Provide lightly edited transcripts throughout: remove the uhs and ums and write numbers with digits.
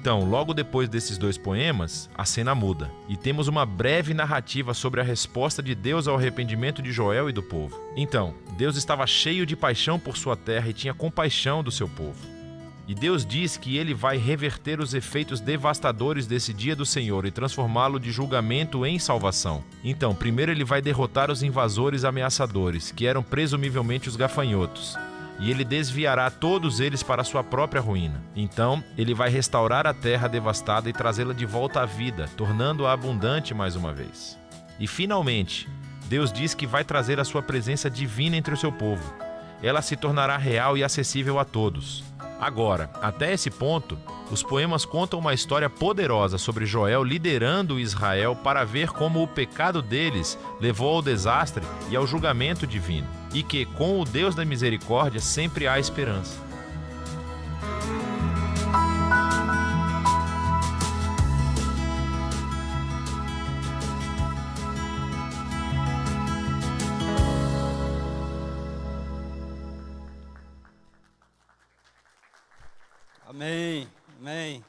Então, logo depois desses dois poemas, a cena muda e temos uma breve narrativa sobre a resposta de Deus ao arrependimento de Joel e do povo. Então, Deus estava cheio de paixão por sua terra e tinha compaixão do seu povo. E Deus diz que ele vai reverter os efeitos devastadores desse dia do Senhor e transformá-lo de julgamento em salvação. Então, primeiro ele vai derrotar os invasores ameaçadores, que eram presumivelmente os gafanhotos. E ele desviará todos eles para a sua própria ruína. Então, ele vai restaurar a terra devastada e trazê-la de volta à vida, tornando-a abundante mais uma vez. E finalmente, Deus diz que vai trazer a sua presença divina entre o seu povo. Ela se tornará real e acessível a todos. Agora, até esse ponto, os poemas contam uma história poderosa sobre Joel liderando Israel para ver como o pecado deles levou ao desastre e ao julgamento divino, e que, com o Deus da misericórdia, sempre há esperança. Amém, amém.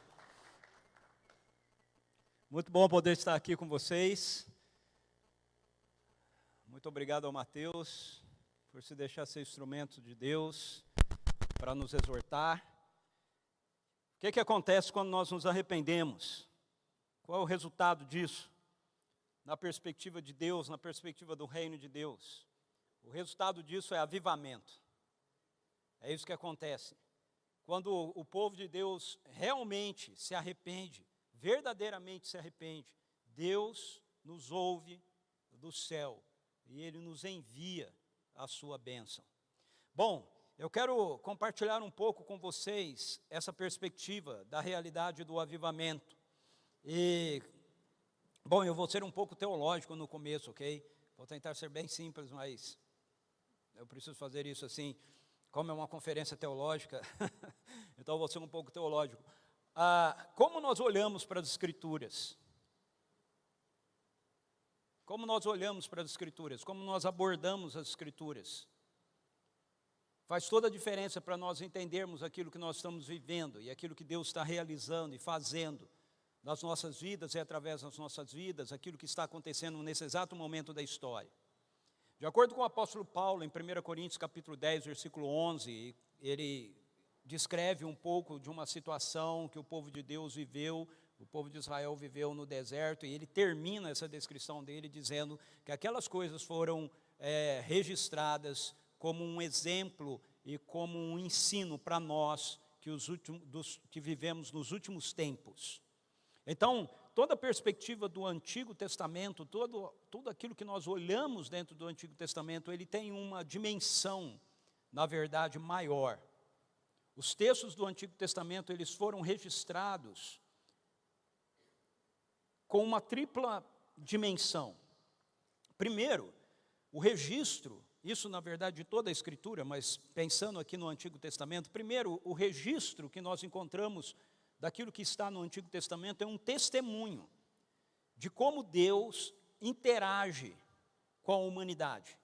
Muito bom poder estar aqui com vocês. Muito obrigado ao Mateus por se deixar ser instrumento de Deus para nos exortar. O que acontece quando nós nos arrependemos? Qual é o resultado disso? Na perspectiva de Deus, na perspectiva do reino de Deus. O resultado disso é avivamento. É isso que acontece. Quando o povo de Deus realmente se arrepende, verdadeiramente se arrepende, Deus nos ouve do céu e Ele nos envia a sua bênção. Bom, eu quero compartilhar um pouco com vocês essa perspectiva da realidade do avivamento. Bom, eu vou ser um pouco teológico no começo, ok? Vou tentar ser bem simples, mas eu preciso fazer isso assim. Como é uma conferência teológica, então eu vou ser um pouco teológico. Como nós olhamos para as Escrituras? Como nós olhamos para as Escrituras? Como nós abordamos as Escrituras? Faz toda a diferença para nós entendermos aquilo que nós estamos vivendo e aquilo que Deus está realizando e fazendo nas nossas vidas e através das nossas vidas, aquilo que está acontecendo nesse exato momento da história. De acordo com o apóstolo Paulo, em 1 Coríntios capítulo 10, versículo 11, ele descreve um pouco de uma situação que o povo de Deus viveu, o povo de Israel viveu no deserto, e ele termina essa descrição dele dizendo que aquelas coisas foram registradas como um exemplo e como um ensino para nós que vivemos nos últimos tempos. Então, toda a perspectiva do Antigo Testamento, tudo aquilo que nós olhamos dentro do Antigo Testamento, ele tem uma dimensão, na verdade, maior. Os textos do Antigo Testamento, eles foram registrados com uma tripla dimensão. Primeiro, o registro, isso na verdade de toda a Escritura, mas pensando aqui no Antigo Testamento, primeiro, o registro que nós encontramos daquilo que está no Antigo Testamento é um testemunho de como Deus interage com a humanidade.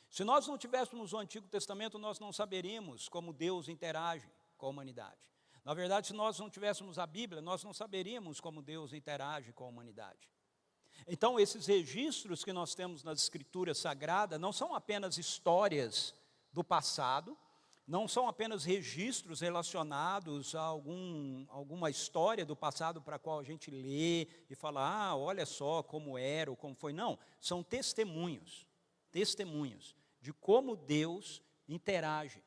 Se nós não tivéssemos o Antigo Testamento, nós não saberíamos como Deus interage com a humanidade. Na verdade, se nós não tivéssemos a Bíblia, nós não saberíamos como Deus interage com a humanidade. Então, esses registros que nós temos nas Escrituras Sagradas não são apenas histórias do passado, não são apenas registros relacionados a alguma história do passado para a qual a gente lê e fala, olha só como era ou como foi. Não, são testemunhos de como Deus interage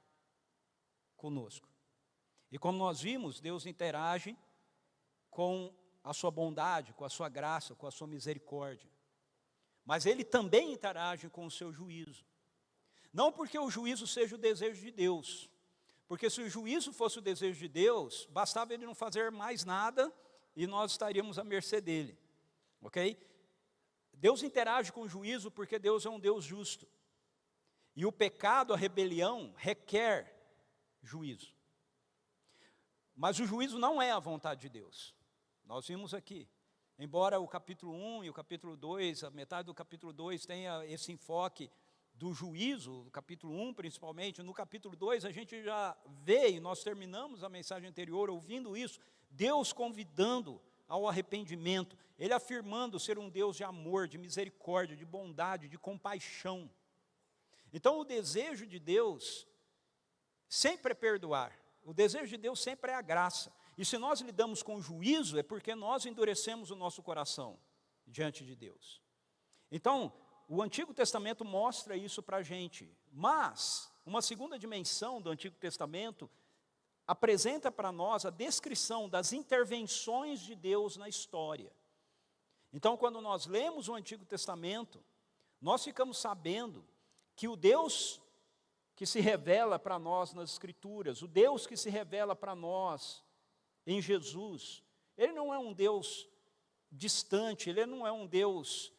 conosco. E como nós vimos, Deus interage com a sua bondade, com a sua graça, com a sua misericórdia. Mas Ele também interage com o seu juízo. Não porque o juízo seja o desejo de Deus, porque se o juízo fosse o desejo de Deus, bastava Ele não fazer mais nada e nós estaríamos à mercê dEle, ok? Deus interage com o juízo porque Deus é um Deus justo, e o pecado, a rebelião, requer juízo, mas o juízo não é a vontade de Deus, nós vimos aqui. Embora o capítulo 1 e o capítulo 2, a metade do capítulo 2 tenha esse enfoque do juízo, no capítulo 1 principalmente, no capítulo 2 a gente já vê, e nós terminamos a mensagem anterior ouvindo isso, Deus convidando ao arrependimento, Ele afirmando ser um Deus de amor, de misericórdia, de bondade, de compaixão. Então o desejo de Deus sempre é perdoar, o desejo de Deus sempre é a graça. E se nós lidamos com juízo, é porque nós endurecemos o nosso coração diante de Deus. Então, o Antigo Testamento mostra isso para a gente. Mas, uma segunda dimensão do Antigo Testamento apresenta para nós a descrição das intervenções de Deus na história. Então, quando nós lemos o Antigo Testamento, nós ficamos sabendo que o Deus que se revela para nós nas Escrituras, o Deus que se revela para nós em Jesus, Ele não é um Deus distante, Ele não é um Deus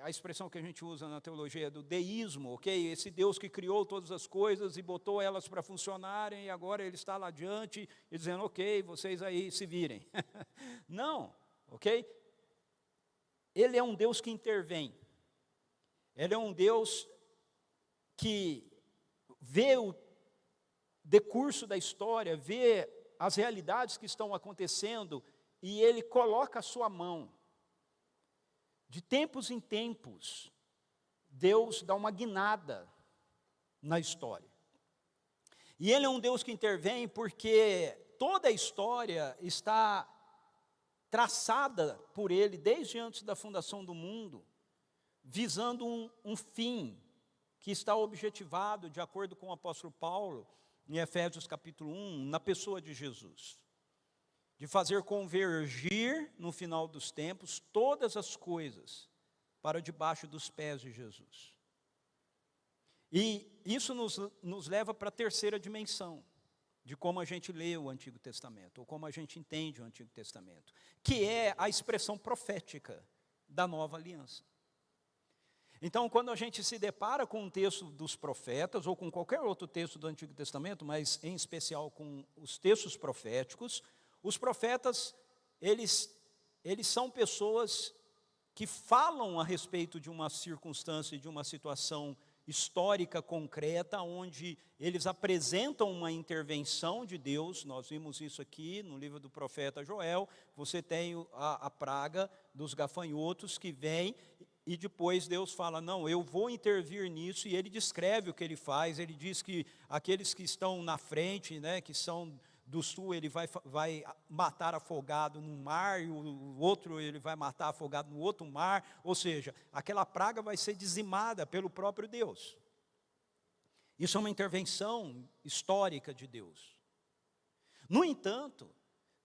a expressão que a gente usa na teologia do deísmo, ok? Esse Deus que criou todas as coisas e botou elas para funcionarem e agora Ele está lá adiante e dizendo, ok, vocês aí se virem. Não, ok? Ele é um Deus que intervém. Ele é um Deus que vê o decurso da história, vê as realidades que estão acontecendo e Ele coloca a sua mão. De tempos em tempos, Deus dá uma guinada na história. E Ele é um Deus que intervém porque toda a história está traçada por Ele desde antes da fundação do mundo, visando um fim que está objetivado, de acordo com o apóstolo Paulo, em Efésios capítulo 1, na pessoa de Jesus. De fazer convergir no final dos tempos todas as coisas para debaixo dos pés de Jesus. E isso nos leva para a terceira dimensão de como a gente lê o Antigo Testamento, ou como a gente entende o Antigo Testamento, que é a expressão profética da nova aliança. Então, quando a gente se depara com um texto dos profetas, ou com qualquer outro texto do Antigo Testamento, mas em especial com os textos proféticos, os profetas, eles são pessoas que falam a respeito de uma circunstância, de uma situação histórica concreta, onde eles apresentam uma intervenção de Deus. Nós vimos isso aqui no livro do profeta Joel. Você tem a praga dos gafanhotos que vem, e depois Deus fala, não, eu vou intervir nisso, e Ele descreve o que Ele faz. Ele diz que aqueles que estão na frente, né, que são do sul, Ele vai matar afogado num mar, e o outro Ele vai matar afogado no outro mar, ou seja, aquela praga vai ser dizimada pelo próprio Deus. Isso é uma intervenção histórica de Deus. No entanto,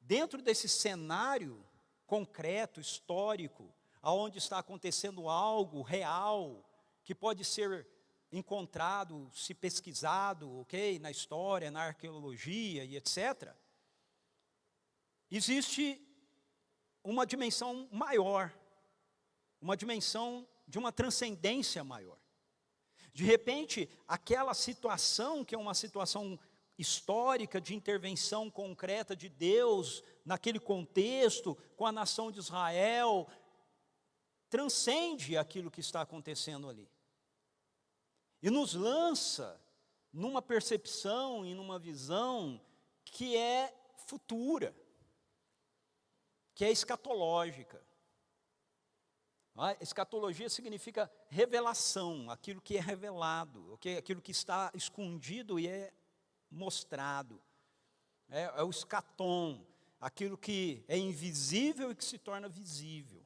dentro desse cenário concreto, histórico, aonde está acontecendo algo real, que pode ser encontrado, se pesquisado, ok, na história, na arqueologia e etc., existe uma dimensão maior, uma dimensão de uma transcendência maior. De repente, aquela situação que é uma situação histórica de intervenção concreta de Deus, naquele contexto, com a nação de Israel, transcende aquilo que está acontecendo ali. E nos lança numa percepção e numa visão que é futura, que é escatológica. Escatologia significa revelação, aquilo que é revelado, okay? Aquilo que está escondido e é mostrado. É o escatom, aquilo que é invisível e que se torna visível.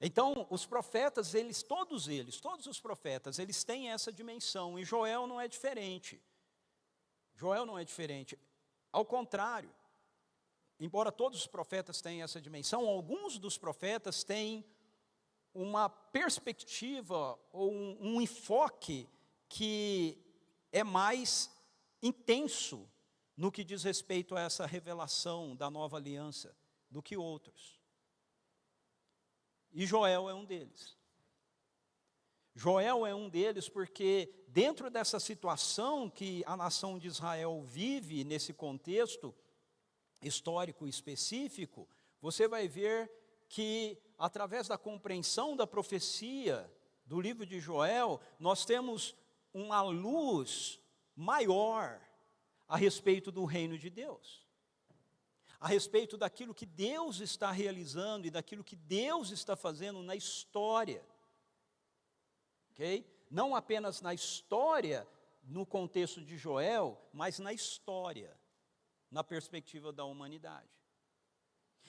Então, os profetas, todos os profetas, eles têm essa dimensão, e Joel não é diferente. Joel não é diferente. Ao contrário, embora todos os profetas tenham essa dimensão, alguns dos profetas têm uma perspectiva ou um enfoque que é mais intenso no que diz respeito a essa revelação da nova aliança do que outros. E Joel é um deles. Joel é um deles porque dentro dessa situação que a nação de Israel vive, nesse contexto histórico específico, você vai ver que através da compreensão da profecia do livro de Joel, nós temos uma luz maior a respeito do reino de Deus, a respeito daquilo que Deus está realizando e daquilo que Deus está fazendo na história, ok? Não apenas na história, no contexto de Joel, mas na história, na perspectiva da humanidade.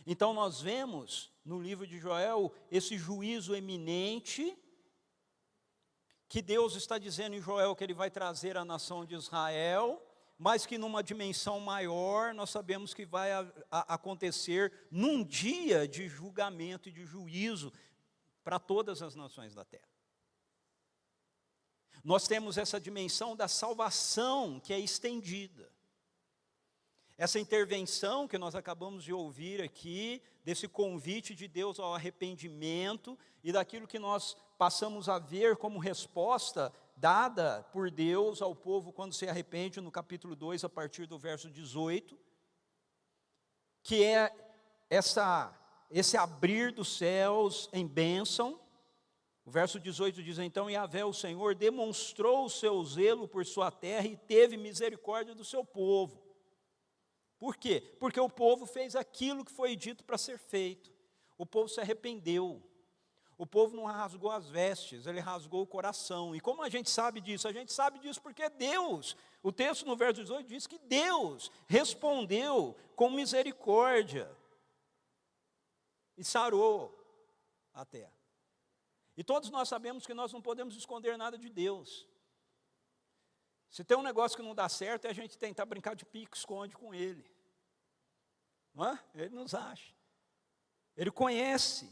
Então nós vemos no livro de Joel esse juízo eminente, que Deus está dizendo em Joel que Ele vai trazer à nação de Israel, mas que numa dimensão maior, nós sabemos que vai acontecer num dia de julgamento e de juízo para todas as nações da terra. Nós temos essa dimensão da salvação que é estendida. Essa intervenção que nós acabamos de ouvir aqui, desse convite de Deus ao arrependimento e daquilo que nós passamos a ver como resposta dada por Deus ao povo quando se arrepende, no capítulo 2, a partir do verso 18, que é esse abrir dos céus em bênção. O verso 18 diz: então Yahvé, o Senhor, demonstrou o seu zelo por sua terra e teve misericórdia do seu povo. Por quê? Porque o povo fez aquilo que foi dito para ser feito. O povo se arrependeu. O povo não rasgou as vestes, ele rasgou o coração. E como a gente sabe disso? A gente sabe disso porque Deus, o texto no verso 18 diz que Deus respondeu com misericórdia e sarou a terra. E todos nós sabemos que nós não podemos esconder nada de Deus. Se tem um negócio que não dá certo, é a gente tentar brincar de pique-esconde com Ele. Não é? Ele nos acha. Ele conhece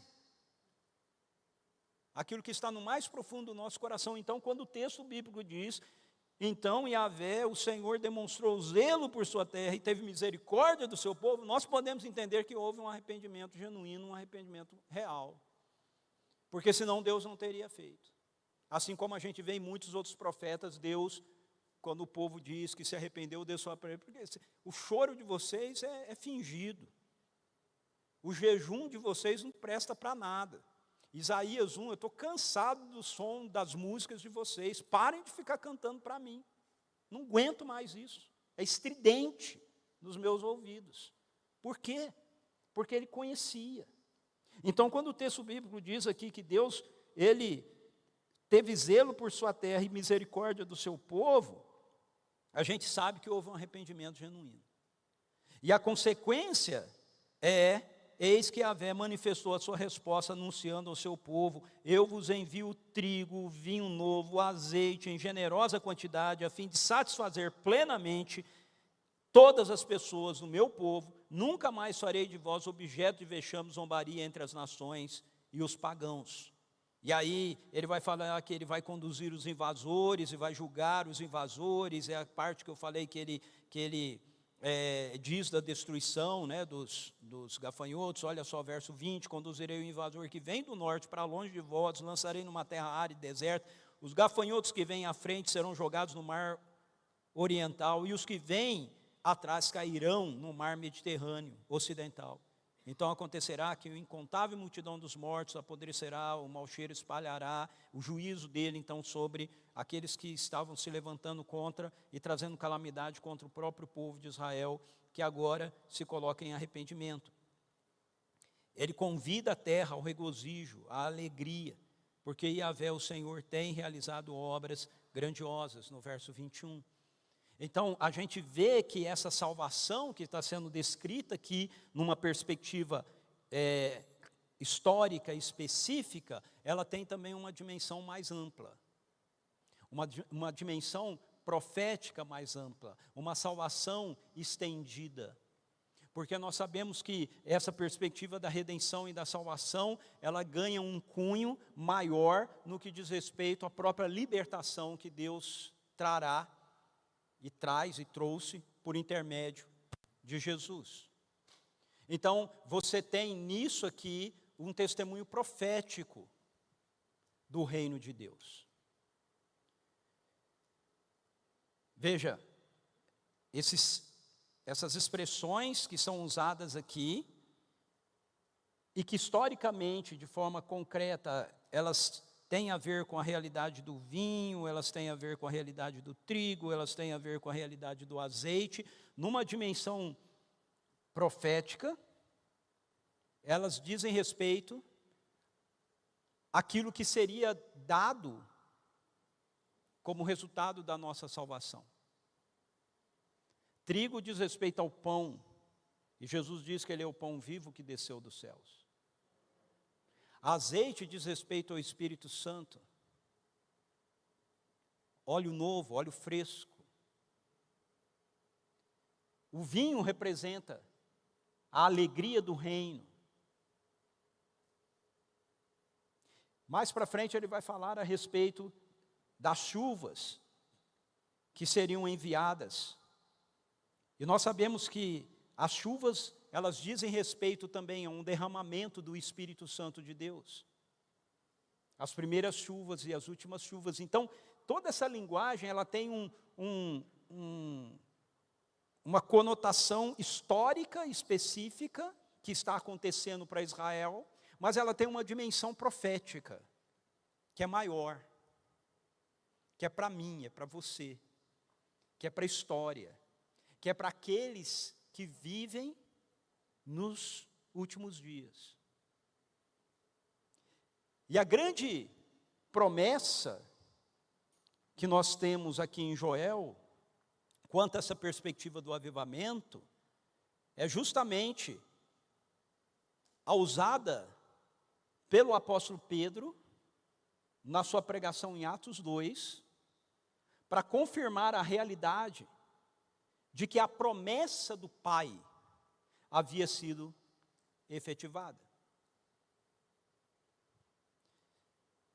aquilo que está no mais profundo do nosso coração. Então, quando o texto bíblico diz: então Yahvé, o Senhor, demonstrou zelo por sua terra e teve misericórdia do seu povo, nós podemos entender que houve um arrependimento genuíno, um arrependimento real. Porque senão Deus não teria feito. Assim como a gente vê em muitos outros profetas, Deus, quando o povo diz que se arrependeu, Deus fala para ele: porque o choro de vocês é fingido. O jejum de vocês não presta para nada. Isaías 1, eu estou cansado do som das músicas de vocês, parem de ficar cantando para mim, não aguento mais isso, é estridente nos meus ouvidos. Por quê? Porque ele conhecia. Então, quando o texto bíblico diz aqui que Deus, Ele teve zelo por sua terra e misericórdia do seu povo, a gente sabe que houve um arrependimento genuíno. E a consequência é: eis que Yahvé manifestou a sua resposta, anunciando ao seu povo: eu vos envio trigo, vinho novo, azeite em generosa quantidade, a fim de satisfazer plenamente todas as pessoas do meu povo. Nunca mais farei de vós objeto de vexame, zombaria entre as nações e os pagãos. E aí ele vai falar que ele vai conduzir os invasores e vai julgar os invasores. É a parte que eu falei que ele diz da destruição, né, dos gafanhotos. Olha só, verso 20: conduzirei o invasor que vem do norte para longe de vós, lançarei numa terra árida e deserta. Os gafanhotos que vêm à frente serão jogados no mar oriental, e os que vêm atrás cairão no mar Mediterrâneo ocidental. Então acontecerá que a incontável multidão dos mortos apodrecerá, o mau cheiro espalhará, o juízo dele então sobre aqueles que estavam se levantando contra e trazendo calamidade contra o próprio povo de Israel, que agora se coloca em arrependimento. Ele convida a terra ao regozijo, à alegria, porque Yahvé, o Senhor, tem realizado obras grandiosas, no verso 21. Então, a gente vê que essa salvação que está sendo descrita aqui, numa perspectiva histórica específica, ela tem também uma dimensão mais ampla, uma dimensão profética mais ampla, uma salvação estendida. Porque nós sabemos que essa perspectiva da redenção e da salvação, ela ganha um cunho maior no que diz respeito à própria libertação que Deus trará, e traz e trouxe por intermédio de Jesus. Então, você tem nisso aqui um testemunho profético do reino de Deus. Veja, essas expressões que são usadas aqui, e que historicamente, de forma concreta, elas têm a ver com a realidade do vinho, elas têm a ver com a realidade do trigo, elas têm a ver com a realidade do azeite. Numa dimensão profética, elas dizem respeito àquilo que seria dado como resultado da nossa salvação. Trigo diz respeito ao pão, e Jesus diz que ele é o pão vivo que desceu dos céus. Azeite diz respeito ao Espírito Santo. Óleo novo, óleo fresco. O vinho representa a alegria do reino. Mais para frente ele vai falar a respeito das chuvas que seriam enviadas. E nós sabemos que as chuvas, elas dizem respeito também a um derramamento do Espírito Santo de Deus. As primeiras chuvas e as últimas chuvas. Então, toda essa linguagem, ela tem uma conotação histórica específica que está acontecendo para Israel, mas ela tem uma dimensão profética, que é maior, que é para mim, é para você, que é para a história, que é para aqueles que vivem nos últimos dias. E a grande promessa que nós temos aqui em Joel, quanto a essa perspectiva do avivamento, é justamente a usada pelo apóstolo Pedro, na sua pregação em Atos 2, para confirmar a realidade de que a promessa do Pai havia sido efetivada.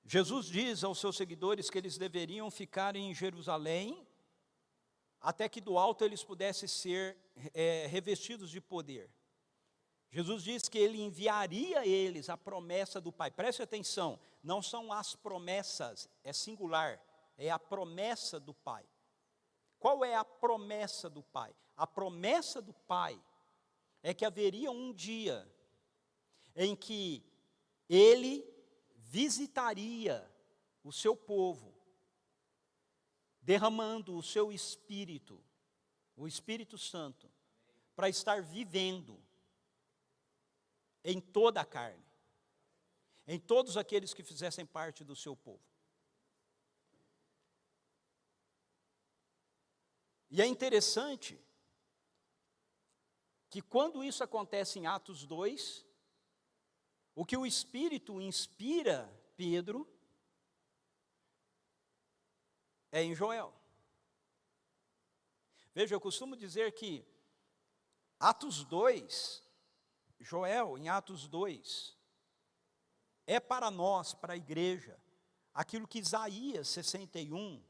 Jesus diz aos seus seguidores que eles deveriam ficar em Jerusalém, até que do alto eles pudessem ser revestidos de poder. Jesus diz que ele enviaria a eles a promessa do Pai. Preste atenção, não são as promessas, é singular, é a promessa do Pai. Qual é a promessa do Pai? A promessa do Pai é que haveria um dia em que Ele visitaria o seu povo, derramando o seu Espírito, o Espírito Santo, para estar vivendo em toda a carne, em todos aqueles que fizessem parte do seu povo. E é interessante que quando isso acontece em Atos 2, o que o Espírito inspira Pedro é em Joel. Veja, eu costumo dizer que Atos 2, Joel em Atos 2, é para nós, para a igreja, aquilo que Isaías 61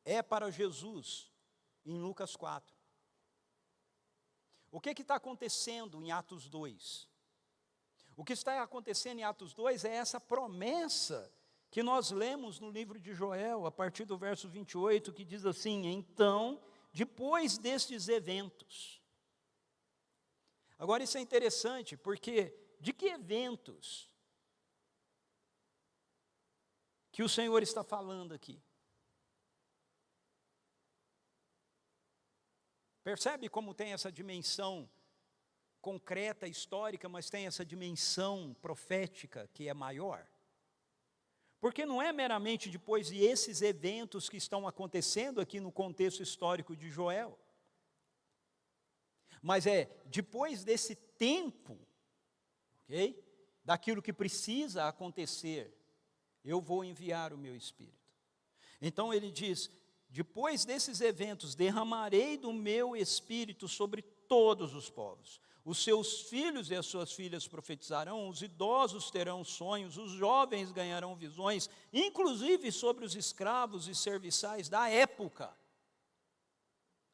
é para Jesus em Lucas 4. O que está acontecendo em Atos 2? O que está acontecendo em Atos 2 é essa promessa que nós lemos no livro de Joel, a partir do verso 28, que diz assim: então, depois destes eventos. Agora isso é interessante, porque de que eventos que o Senhor está falando aqui? Percebe como tem essa dimensão concreta, histórica, mas tem essa dimensão profética que é maior? Porque não é meramente depois desses eventos que estão acontecendo aqui no contexto histórico de Joel, mas é depois desse tempo, ok? Daquilo que precisa acontecer, eu vou enviar o meu Espírito. Então ele diz: depois desses eventos, derramarei do meu Espírito sobre todos os povos. Os seus filhos e as suas filhas profetizarão, os idosos terão sonhos, os jovens ganharão visões, inclusive sobre os escravos e serviçais da época.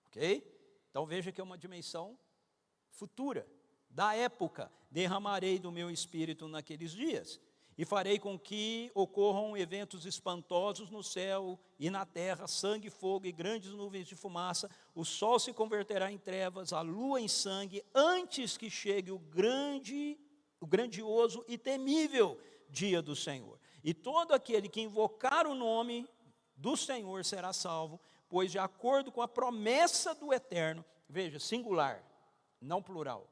Ok? Então veja que é uma dimensão futura, da época. Derramarei do meu Espírito naqueles dias. E farei com que ocorram eventos espantosos no céu e na terra, sangue, fogo e grandes nuvens de fumaça. O sol se converterá em trevas, a lua em sangue, antes que chegue o grande o grandioso e temível dia do Senhor. E todo aquele que invocar o nome do Senhor será salvo, pois de acordo com a promessa do Eterno, veja, singular, não plural,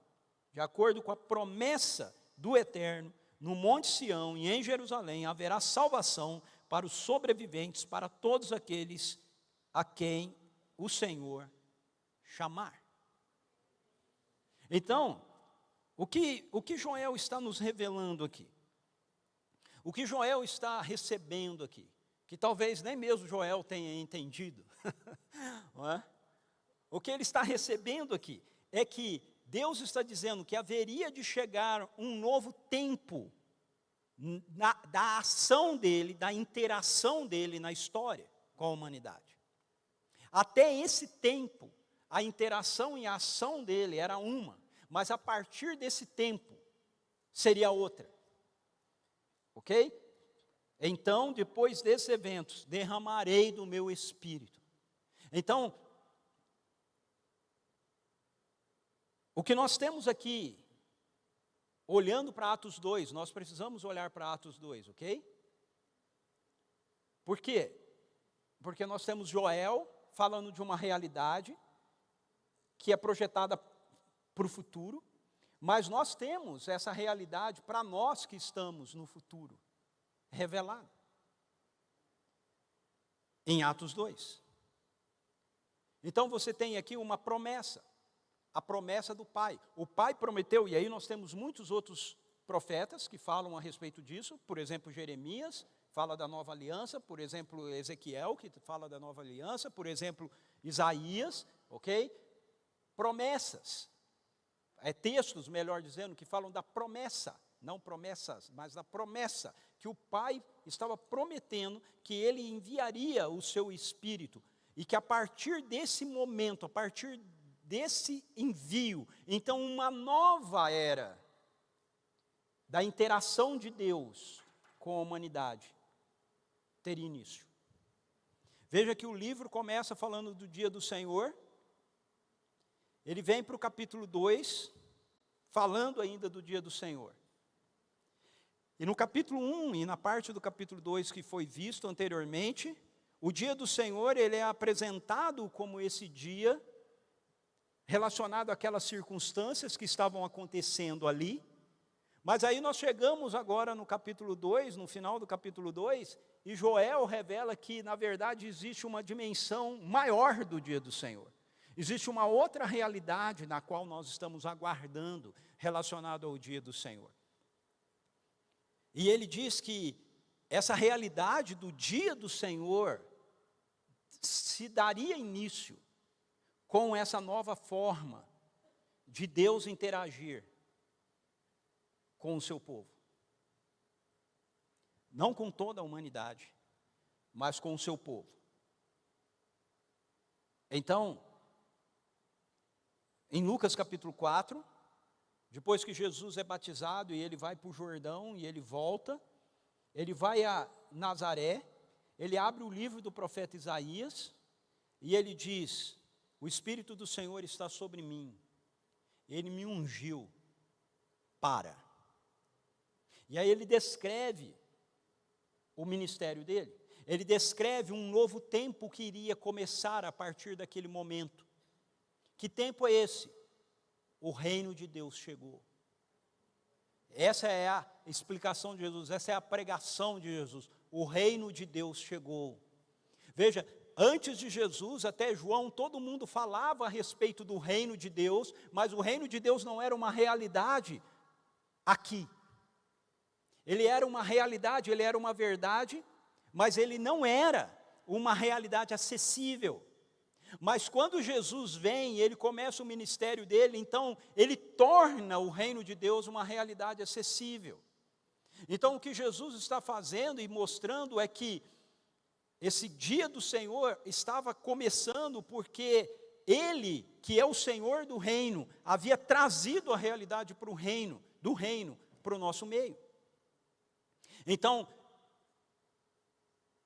de acordo com a promessa do Eterno, no Monte Sião e em Jerusalém haverá salvação para os sobreviventes, para todos aqueles a quem o Senhor chamar. Então, o que Joel está nos revelando aqui? O que Joel está recebendo aqui? Que talvez nem mesmo Joel tenha entendido. Não é? O que ele está recebendo aqui é que Deus está dizendo que haveria de chegar um novo tempo da ação dele, da interação dele na história com a humanidade. Até esse tempo, a interação e a ação dele era uma, mas a partir desse tempo seria outra. Ok? Então, depois desses eventos, derramarei do meu espírito. Então, o que nós temos aqui, olhando para Atos 2, nós precisamos olhar para Atos 2, ok? Por quê? Porque nós temos Joel falando de uma realidade que é projetada para o futuro, mas nós temos essa realidade para nós que estamos no futuro, revelada. Em Atos 2. Então você tem aqui uma promessa. A promessa do Pai. O Pai prometeu, e aí nós temos muitos outros profetas que falam a respeito disso, por exemplo, Jeremias fala da nova aliança, por exemplo, Ezequiel, que fala da nova aliança, por exemplo, Isaías, ok? Promessas, textos, melhor dizendo, que falam da promessa, não promessas, mas da promessa, que o Pai estava prometendo que Ele enviaria o seu Espírito, e que a partir desse momento, a partir desse envio, então uma nova era da interação de Deus com a humanidade teria início. Veja que o livro começa falando do dia do Senhor, ele vem para o capítulo 2, falando ainda do dia do Senhor. E no capítulo 1 e na parte do capítulo 2 que foi visto anteriormente, o dia do Senhor ele é apresentado como esse dia relacionado àquelas circunstâncias que estavam acontecendo ali, mas aí nós chegamos agora no capítulo 2, no final do capítulo 2, e Joel revela que, na verdade, existe uma dimensão maior do dia do Senhor. Existe uma outra realidade na qual nós estamos aguardando, relacionado ao dia do Senhor. E ele diz que essa realidade do dia do Senhor se daria início com essa nova forma de Deus interagir com o seu povo. Não com toda a humanidade, mas com o seu povo. Então, em Lucas capítulo 4, depois que Jesus é batizado e ele vai para o Jordão e ele volta, ele vai a Nazaré, ele abre o livro do profeta Isaías e ele diz: o Espírito do Senhor está sobre mim, Ele me ungiu para. E aí ele descreve o ministério dele, ele descreve um novo tempo que iria começar a partir daquele momento. Que tempo é esse? O reino de Deus chegou. Essa é a explicação de Jesus, essa é a pregação de Jesus. O reino de Deus chegou. Veja, antes de Jesus, até João, todo mundo falava a respeito do reino de Deus, mas o reino de Deus não era uma realidade aqui. Ele era uma realidade, ele era uma verdade, mas ele não era uma realidade acessível. Mas quando Jesus vem e ele começa o ministério dele, então ele torna o reino de Deus uma realidade acessível. Então o que Jesus está fazendo e mostrando é que esse dia do Senhor estava começando porque Ele, que é o Senhor do reino, havia trazido a realidade para o reino, do reino para o nosso meio. Então,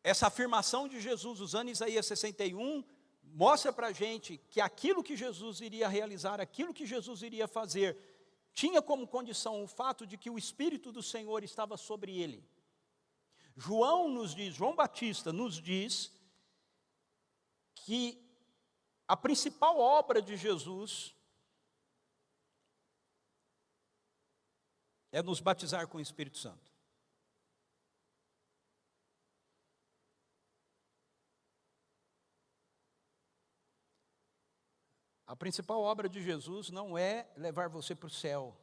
essa afirmação de Jesus, usando Isaías 61, mostra para a gente que aquilo que Jesus iria realizar, aquilo que Jesus iria fazer, tinha como condição o fato de que o Espírito do Senhor estava sobre ele. João Batista nos diz que a principal obra de Jesus é nos batizar com o Espírito Santo. A principal obra de Jesus não é levar você para o céu.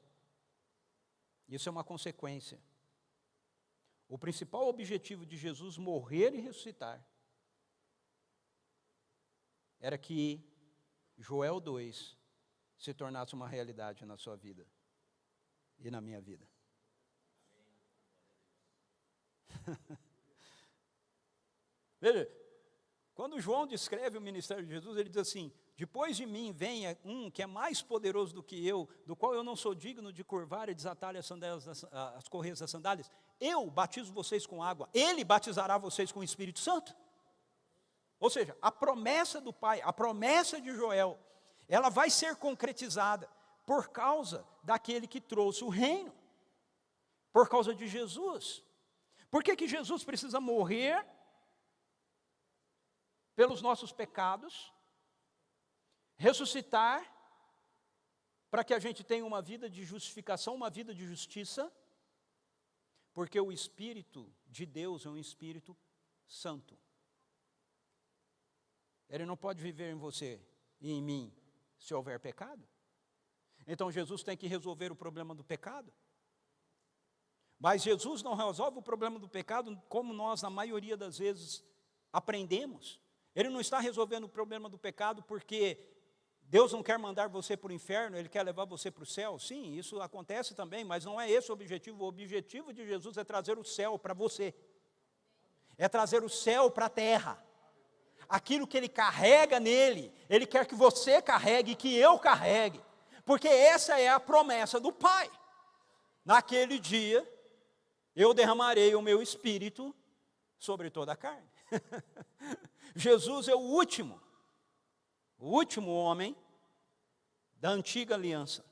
Isso é uma consequência. O principal objetivo de Jesus morrer e ressuscitar era que Joel 2 se tornasse uma realidade na sua vida e na minha vida. Veja, quando João descreve o ministério de Jesus, ele diz assim: depois de mim venha um que é mais poderoso do que eu, do qual eu não sou digno de curvar e desatar as correias das sandálias. Eu batizo vocês com água, ele batizará vocês com o Espírito Santo. Ou seja, a promessa do Pai, a promessa de Joel, ela vai ser concretizada por causa daquele que trouxe o reino, por causa de Jesus. Por que Jesus precisa morrer pelos nossos pecados, ressuscitar para que a gente tenha uma vida de justificação, uma vida de justiça? Porque o Espírito de Deus é um Espírito Santo. Ele não pode viver em você e em mim se houver pecado. Então Jesus tem que resolver o problema do pecado. Mas Jesus não resolve o problema do pecado como nós, na maioria das vezes, aprendemos. Ele não está resolvendo o problema do pecado porque Deus não quer mandar você para o inferno, Ele quer levar você para o céu. Sim, isso acontece também, mas não é esse o objetivo. O objetivo de Jesus é trazer o céu para você. É trazer o céu para a terra. Aquilo que Ele carrega nele, Ele quer que você carregue, que eu carregue. Porque essa é a promessa do Pai. Naquele dia, eu derramarei o meu Espírito sobre toda a carne. Jesus é o último homem da antiga aliança.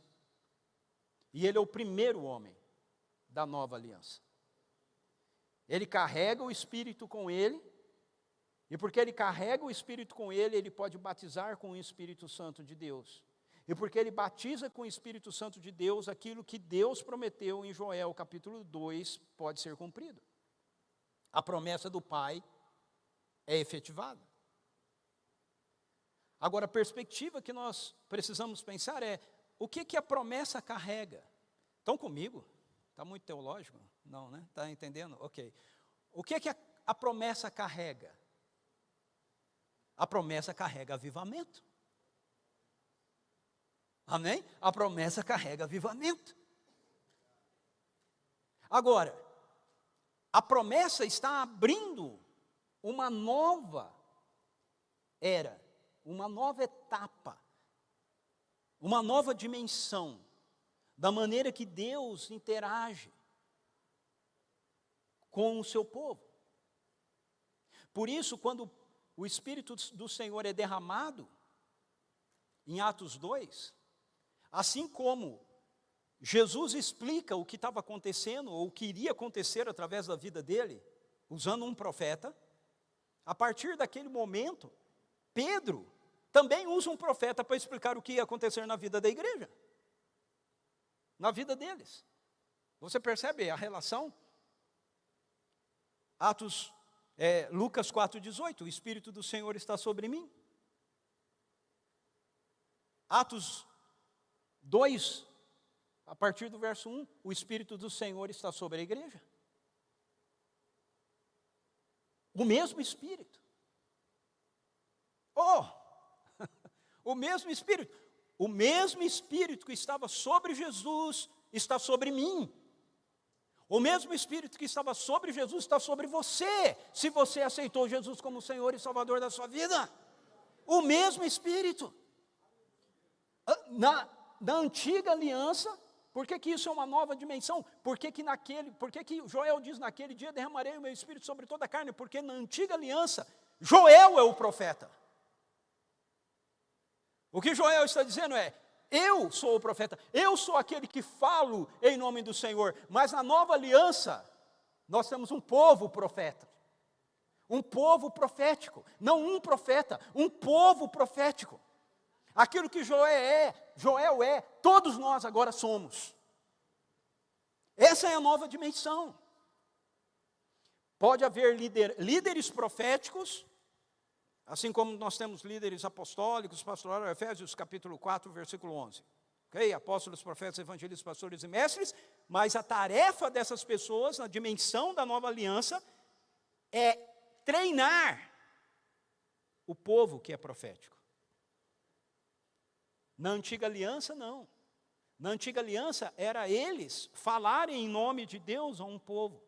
E Ele é o primeiro homem da nova aliança. Ele carrega o Espírito com Ele, e porque Ele carrega o Espírito com Ele, Ele pode batizar com o Espírito Santo de Deus. E porque Ele batiza com o Espírito Santo de Deus, aquilo que Deus prometeu em Joel capítulo 2 pode ser cumprido. A promessa do Pai é efetivada. Agora, a perspectiva que nós precisamos pensar é: o que a promessa carrega? Estão comigo? Está muito teológico? Não, né? Está entendendo? Ok. O que a promessa carrega? A promessa carrega avivamento. Amém? A promessa carrega avivamento. Agora, a promessa está abrindo uma nova era, uma nova etapa, uma nova dimensão da maneira que Deus interage com o seu povo. Por isso, quando o Espírito do Senhor é derramado, em Atos 2, assim como Jesus explica o que estava acontecendo, ou o que iria acontecer através da vida dele, usando um profeta, a partir daquele momento, Pedro também usa um profeta para explicar o que ia acontecer na vida da igreja, na vida deles. Você percebe a relação? Lucas 4,18, o Espírito do Senhor está sobre mim. Atos 2, a partir do verso 1, o Espírito do Senhor está sobre a igreja. O mesmo Espírito. O mesmo Espírito que estava sobre Jesus está sobre mim. O mesmo Espírito que estava sobre Jesus está sobre você, se você aceitou Jesus como Senhor e Salvador da sua vida. O mesmo Espírito. Na antiga aliança, por que isso é uma nova dimensão? Por que Joel diz: naquele dia derramarei o meu Espírito sobre toda a carne? Porque na antiga aliança, Joel é o profeta. O que Joel está dizendo é: Eu sou o profeta, eu sou aquele que falo em nome do Senhor. Mas na nova aliança, nós temos um povo profeta. Um povo profético, não um profeta, um povo profético. Aquilo que Joel é, todos nós agora somos. Essa é a nova dimensão. Pode haver líderes proféticos, assim como nós temos líderes apostólicos, pastorais, Efésios capítulo 4, versículo 11. Okay? Apóstolos, profetas, evangelistas, pastores e mestres, mas a tarefa dessas pessoas, na dimensão da nova aliança, é treinar o povo que é profético. Na antiga aliança, não. Na antiga aliança, era eles falarem em nome de Deus a um povo.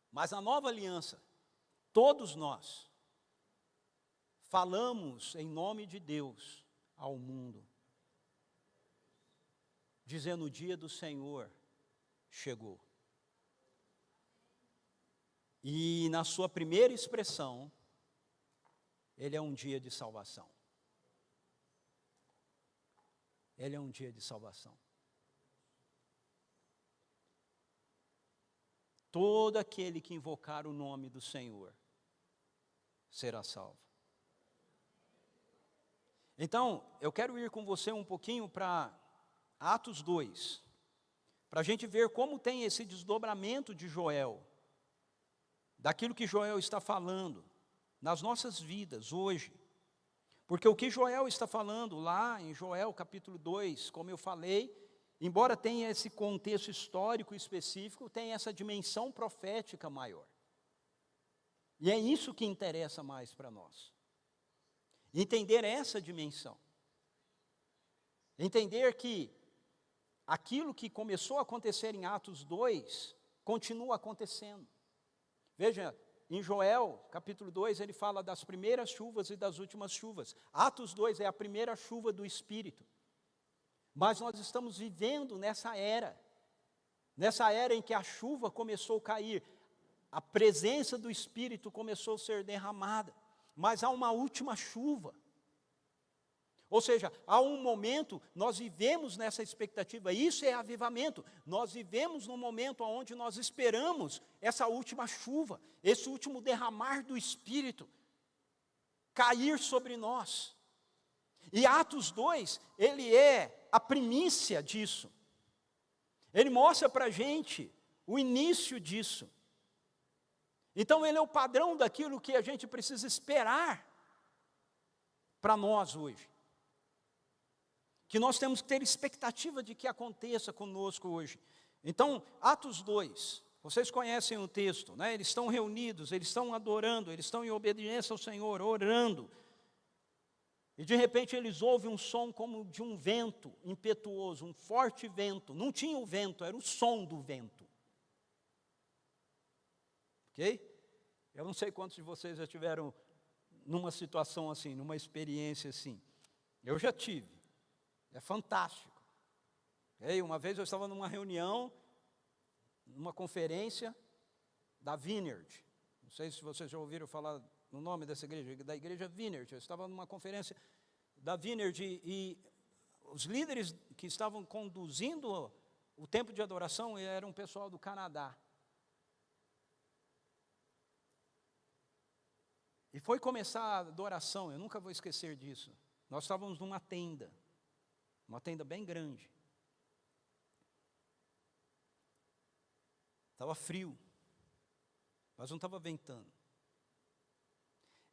Mas na nova aliança, todos nós falamos em nome de Deus ao mundo, dizendo: o dia do Senhor chegou. E na sua primeira expressão, ele é um dia de salvação. Ele é um dia de salvação. Todo aquele que invocar o nome do Senhor será salvo. Então, eu quero ir com você um pouquinho para Atos 2, para a gente ver como tem esse desdobramento de Joel, daquilo que Joel está falando nas nossas vidas hoje. Porque o que Joel está falando lá em Joel capítulo 2, como eu falei, embora tenha esse contexto histórico específico, tem essa dimensão profética maior. E é isso que interessa mais para nós. Entender essa dimensão. Entender que aquilo que começou a acontecer em Atos 2, continua acontecendo. Veja, em Joel, capítulo 2, ele fala das primeiras chuvas e das últimas chuvas. Atos 2 é a primeira chuva do Espírito. Mas nós estamos vivendo nessa era em que a chuva começou a cair, a presença do Espírito começou a ser derramada, mas há uma última chuva. Ou seja, há um momento, nós vivemos nessa expectativa, isso é avivamento, nós vivemos num momento onde nós esperamos essa última chuva, esse último derramar do Espírito, cair sobre nós. E Atos 2, ele é a primícia disso, ele mostra para a gente o início disso. Então ele é o padrão daquilo que a gente precisa esperar para nós hoje. Que nós temos que ter expectativa de que aconteça conosco hoje. Então, Atos 2, vocês conhecem o texto, né? Eles estão reunidos, eles estão adorando, eles estão em obediência ao Senhor, orando. E de repente eles ouvem um som como de um vento impetuoso, um forte vento. Não tinha o vento, era o som do vento. Ok? Eu não sei quantos de vocês já tiveram numa situação assim, numa experiência assim. Eu já tive. É fantástico. Okay? Uma vez eu estava numa reunião, numa conferência da Vineyard. Não sei se vocês já ouviram falar no nome dessa igreja, da igreja Vineyard. Eu estava numa conferência da Vineyard e os líderes que estavam conduzindo o tempo de adoração eram um pessoal do Canadá. E foi começar a adoração, eu nunca vou esquecer disso. Nós estávamos numa tenda bem grande. Estava frio, mas não estava ventando.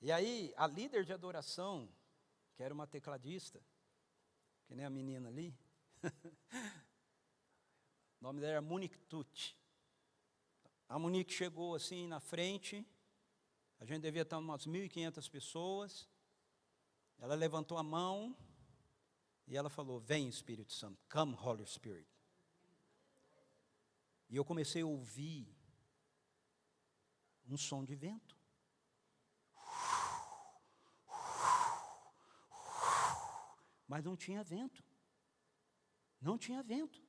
E aí, a líder de adoração, que era uma tecladista, que nem a menina ali, o nome dela era Monique Tucci. A Monique chegou assim na frente, a gente devia estar umas 1.500 pessoas, ela levantou a mão, e ela falou: vem Espírito Santo, come Holy Spirit. E eu comecei a ouvir um som de vento. Mas não tinha vento. Não tinha vento.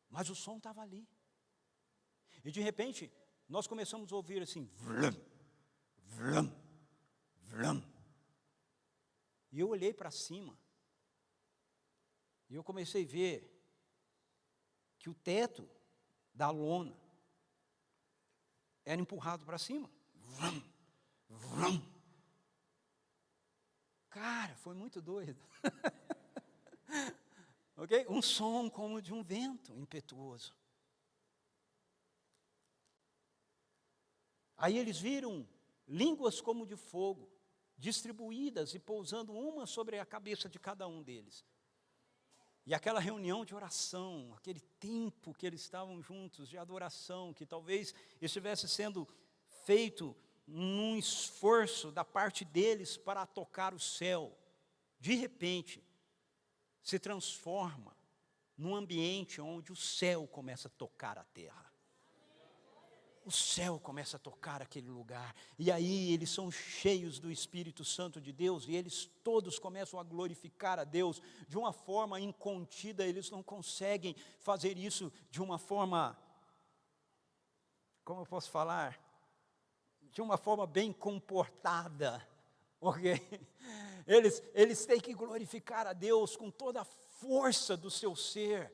Mas o som estava ali. E de repente, nós começamos a ouvir assim, vlam, vlam, vlam. E eu olhei para cima, e eu comecei a ver que o teto da lona era empurrado para cima. Vrum, vrum. Cara, foi muito doido. Ok? Um som como de um vento impetuoso. Aí eles viram línguas como de fogo, distribuídas e pousando uma sobre a cabeça de cada um deles. E aquela reunião de oração, aquele tempo que eles estavam juntos, de adoração, que talvez estivesse sendo feito num esforço da parte deles para tocar o céu, de repente, se transforma num ambiente onde o céu começa a tocar a terra. O céu começa a tocar aquele lugar, e aí eles são cheios do Espírito Santo de Deus, e eles todos começam a glorificar a Deus de uma forma incontida. Eles não conseguem fazer isso de uma forma, como eu posso falar, de uma forma bem comportada, ok? Eles têm que glorificar a Deus com toda a força do seu ser.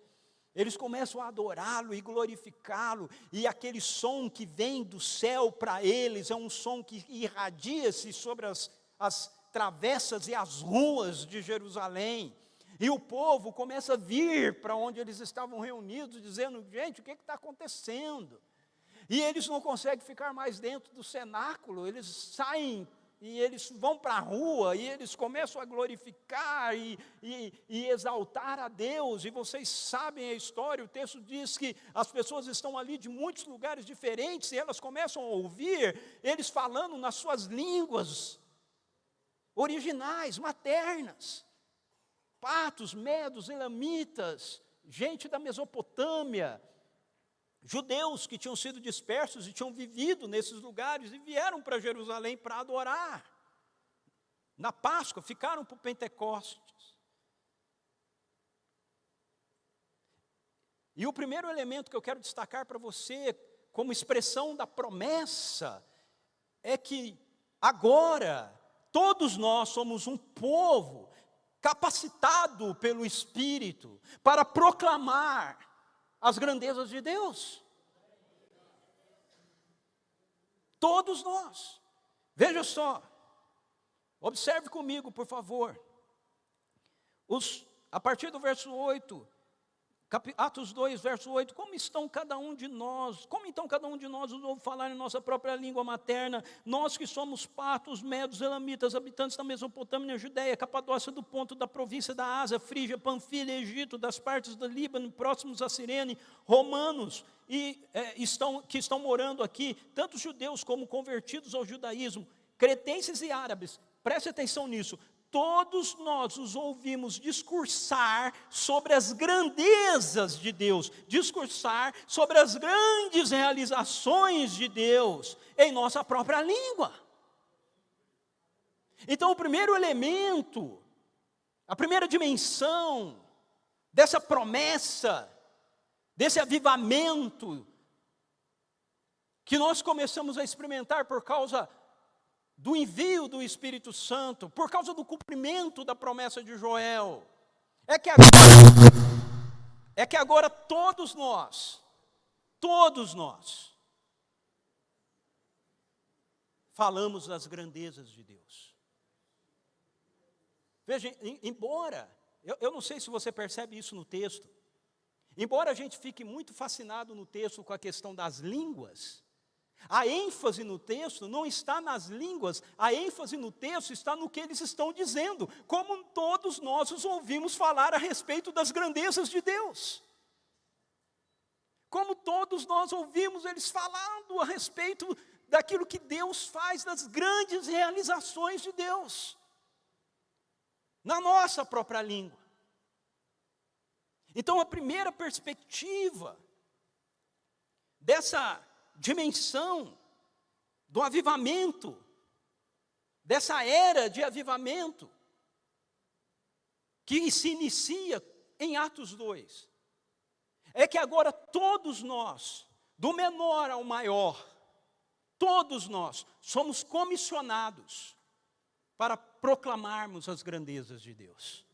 Eles começam a adorá-lo e glorificá-lo, e aquele som que vem do céu para eles é um som que irradia-se sobre as travessas e as ruas de Jerusalém. E o povo começa a vir para onde eles estavam reunidos, dizendo: gente, o que está acontecendo? E eles não conseguem ficar mais dentro do cenáculo, eles saem e eles vão para a rua, e eles começam a glorificar e exaltar a Deus. E vocês sabem a história, o texto diz que as pessoas estão ali de muitos lugares diferentes, e elas começam a ouvir eles falando nas suas línguas originais, maternas. Partos, medos, elamitas, gente da Mesopotâmia, judeus que tinham sido dispersos e tinham vivido nesses lugares e vieram para Jerusalém para adorar. Na Páscoa, ficaram para o Pentecostes. E o primeiro elemento que eu quero destacar para você, como expressão da promessa, é que agora todos nós somos um povo capacitado pelo Espírito para proclamar as grandezas de Deus. Todos nós. Veja só, observe comigo, por favor. A partir do verso 8, Atos 2, verso 8, como então cada um de nós nos ouve falar em nossa própria língua materna, nós que somos partos, medos, elamitas, habitantes da Mesopotâmia, Judéia, Capadócia, do ponto da província da Ásia, Frígia, Panfilha, Egito, das partes do Líbano, próximos a Cirene, romanos, que estão morando aqui, tanto judeus como convertidos ao judaísmo, cretenses e árabes, preste atenção nisso. Todos nós os ouvimos discursar sobre as grandezas de Deus, discursar sobre as grandes realizações de Deus em nossa própria língua. Então, o primeiro elemento, a primeira dimensão dessa promessa, desse avivamento que nós começamos a experimentar por causa do envio do Espírito Santo, por causa do cumprimento da promessa de Joel, é que agora todos nós falamos das grandezas de Deus. Veja, embora, eu não sei se você percebe isso no texto, embora a gente fique muito fascinado no texto com a questão das línguas, a ênfase no texto não está nas línguas, a ênfase no texto está no que eles estão dizendo, como todos nós os ouvimos falar a respeito das grandezas de Deus. Como todos nós ouvimos eles falando a respeito daquilo que Deus faz, das grandes realizações de Deus, na nossa própria língua. Então a primeira perspectiva dessa dimensão do avivamento, dessa era de avivamento, que se inicia em Atos 2, é que agora todos nós, do menor ao maior, todos nós somos comissionados para proclamarmos as grandezas de Deus.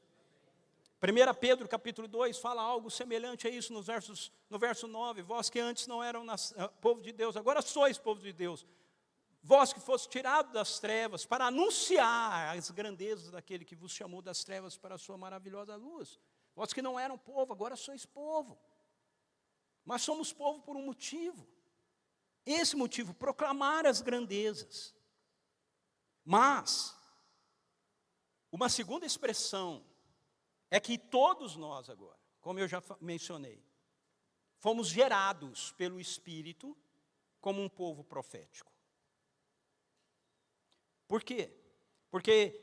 1 Pedro capítulo 2 fala algo semelhante a isso no verso 9. Vós que antes não eram povo de Deus, agora sois povo de Deus. Vós que foste tirado das trevas para anunciar as grandezas daquele que vos chamou das trevas para a sua maravilhosa luz. Vós que não eram povo, agora sois povo. Mas somos povo por um motivo. Esse motivo, proclamar as grandezas. Mas, uma segunda expressão é que todos nós agora, como eu já mencionei, fomos gerados pelo Espírito como um povo profético. Por quê? Porque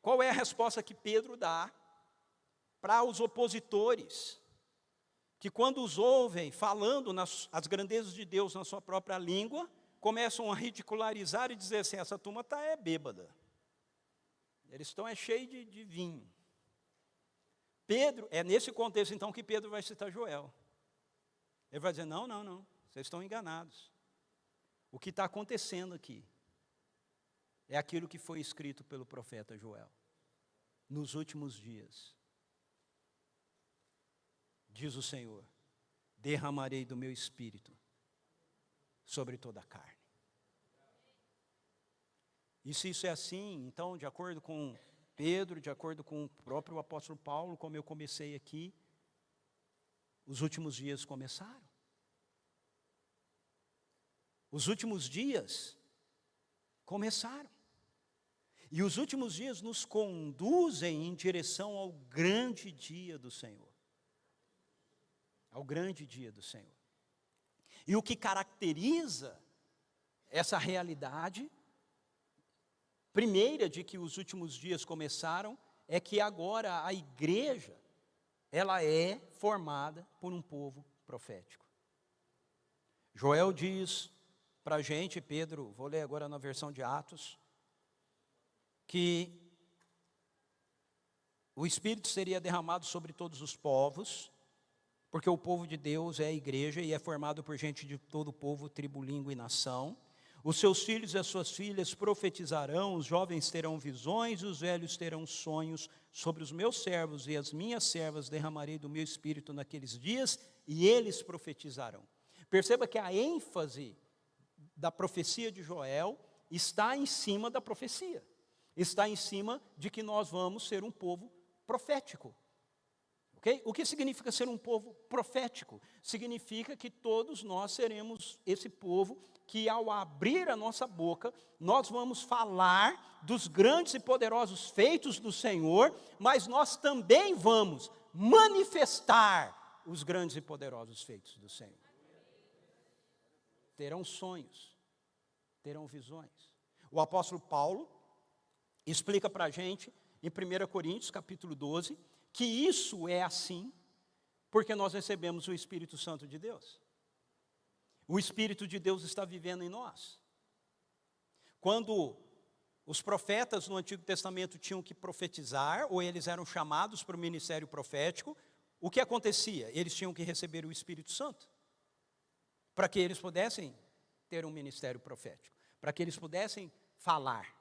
qual é a resposta que Pedro dá para os opositores, que quando os ouvem falando as grandezas de Deus na sua própria língua, começam a ridicularizar e dizer assim, essa turma está bêbada. Eles estão cheios de vinho. Pedro, é nesse contexto então que Pedro vai citar Joel. Ele vai dizer, não, vocês estão enganados. O que está acontecendo aqui é aquilo que foi escrito pelo profeta Joel. Nos últimos dias, diz o Senhor, derramarei do meu espírito sobre toda a carne. E se isso é assim, então, de acordo com Pedro, de acordo com o próprio apóstolo Paulo, como eu comecei aqui, os últimos dias começaram. Os últimos dias começaram. E os últimos dias nos conduzem em direção ao grande dia do Senhor. Ao grande dia do Senhor. E o que caracteriza essa realidade primeira de que os últimos dias começaram é que agora a igreja, ela é formada por um povo profético. Joel diz para a gente, Pedro, vou ler agora na versão de Atos, que o Espírito seria derramado sobre todos os povos, porque o povo de Deus é a igreja e é formado por gente de todo povo, tribo, língua e nação. Os seus filhos e as suas filhas profetizarão, os jovens terão visões, os velhos terão sonhos. Sobre os meus servos e as minhas servas derramarei do meu espírito naqueles dias, e eles profetizarão. Perceba que a ênfase da profecia de Joel está em cima da profecia. Está em cima de que nós vamos ser um povo profético. Okay? O que significa ser um povo profético? Significa que todos nós seremos esse povo que ao abrir a nossa boca, nós vamos falar dos grandes e poderosos feitos do Senhor, mas nós também vamos manifestar os grandes e poderosos feitos do Senhor. Terão sonhos, terão visões. O apóstolo Paulo explica para a gente, em 1 Coríntios, capítulo 12, que isso é assim, porque nós recebemos o Espírito Santo de Deus. O Espírito de Deus está vivendo em nós. Quando os profetas no Antigo Testamento tinham que profetizar, ou eles eram chamados para o ministério profético, o que acontecia? Eles tinham que receber o Espírito Santo, para que eles pudessem ter um ministério profético, para que eles pudessem falar,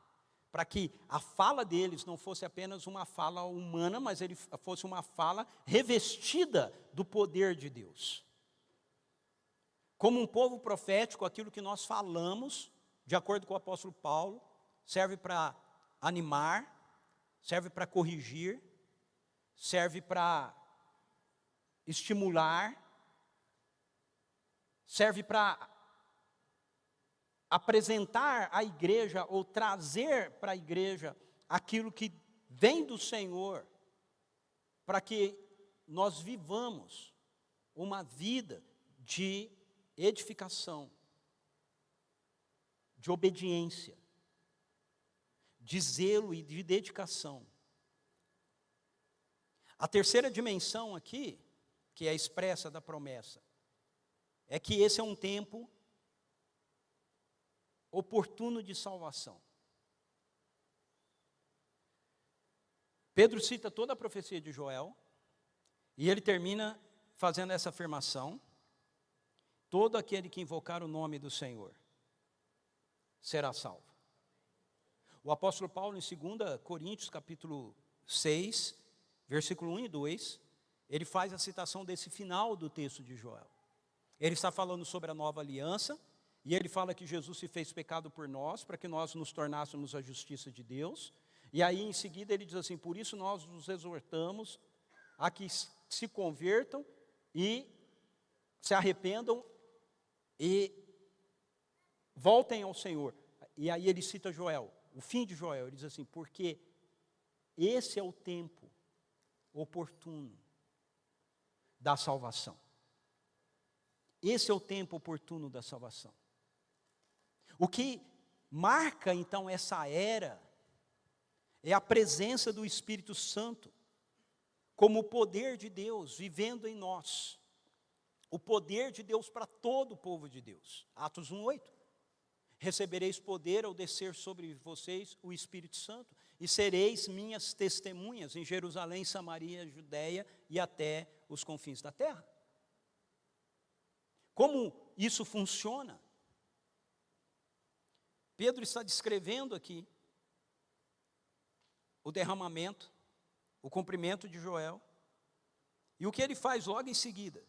para que a fala deles não fosse apenas uma fala humana, mas ele fosse uma fala revestida do poder de Deus. Como um povo profético, aquilo que nós falamos, de acordo com o apóstolo Paulo, serve para animar, serve para corrigir, serve para estimular, serve para apresentar à igreja ou trazer para a igreja aquilo que vem do Senhor, para que nós vivamos uma vida de edificação, de obediência, de zelo e de dedicação. A terceira dimensão aqui, que é expressa da promessa, é que esse é um tempo oportuno de salvação. Pedro cita toda a profecia de Joel, e ele termina fazendo essa afirmação: todo aquele que invocar o nome do Senhor será salvo. O apóstolo Paulo, em 2 Coríntios, capítulo 6, versículo 1 e 2, ele faz a citação desse final do texto de Joel. Ele está falando sobre a nova aliança, e ele fala que Jesus se fez pecado por nós, para que nós nos tornássemos a justiça de Deus. E aí, em seguida, ele diz assim: por isso nós nos exortamos a que se convertam e se arrependam e voltem ao Senhor. E aí ele cita Joel, o fim de Joel. Ele diz assim: porque esse é o tempo oportuno da salvação. Esse é o tempo oportuno da salvação. O que marca, então, essa era é a presença do Espírito Santo, como o poder de Deus vivendo em nós. O poder de Deus para todo o povo de Deus. Atos 1:8. Recebereis poder ao descer sobre vocês o Espírito Santo, e sereis minhas testemunhas em Jerusalém, Samaria, Judeia e até os confins da terra. Como isso funciona? Pedro está descrevendo aqui o derramamento, o cumprimento de Joel, e o que ele faz logo em seguida.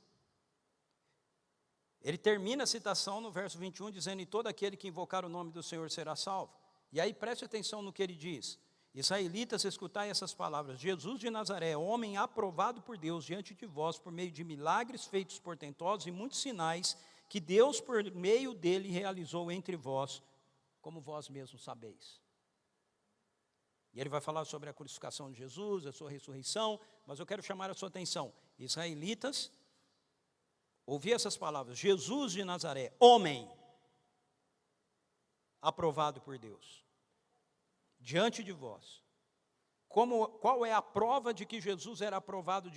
Ele termina a citação no verso 21, dizendo: e todo aquele que invocar o nome do Senhor será salvo. E aí preste atenção no que ele diz: israelitas, escutai essas palavras: Jesus de Nazaré, homem aprovado por Deus diante de vós, por meio de milagres feitos portentosos e muitos sinais, que Deus por meio dele realizou entre vós, como vós mesmos sabeis. E ele vai falar sobre a crucificação de Jesus, a sua ressurreição, mas eu quero chamar a sua atenção: israelitas, ouvi essas palavras: Jesus de Nazaré, homem aprovado por Deus diante de vós. Qual é a prova de que Jesus era aprovado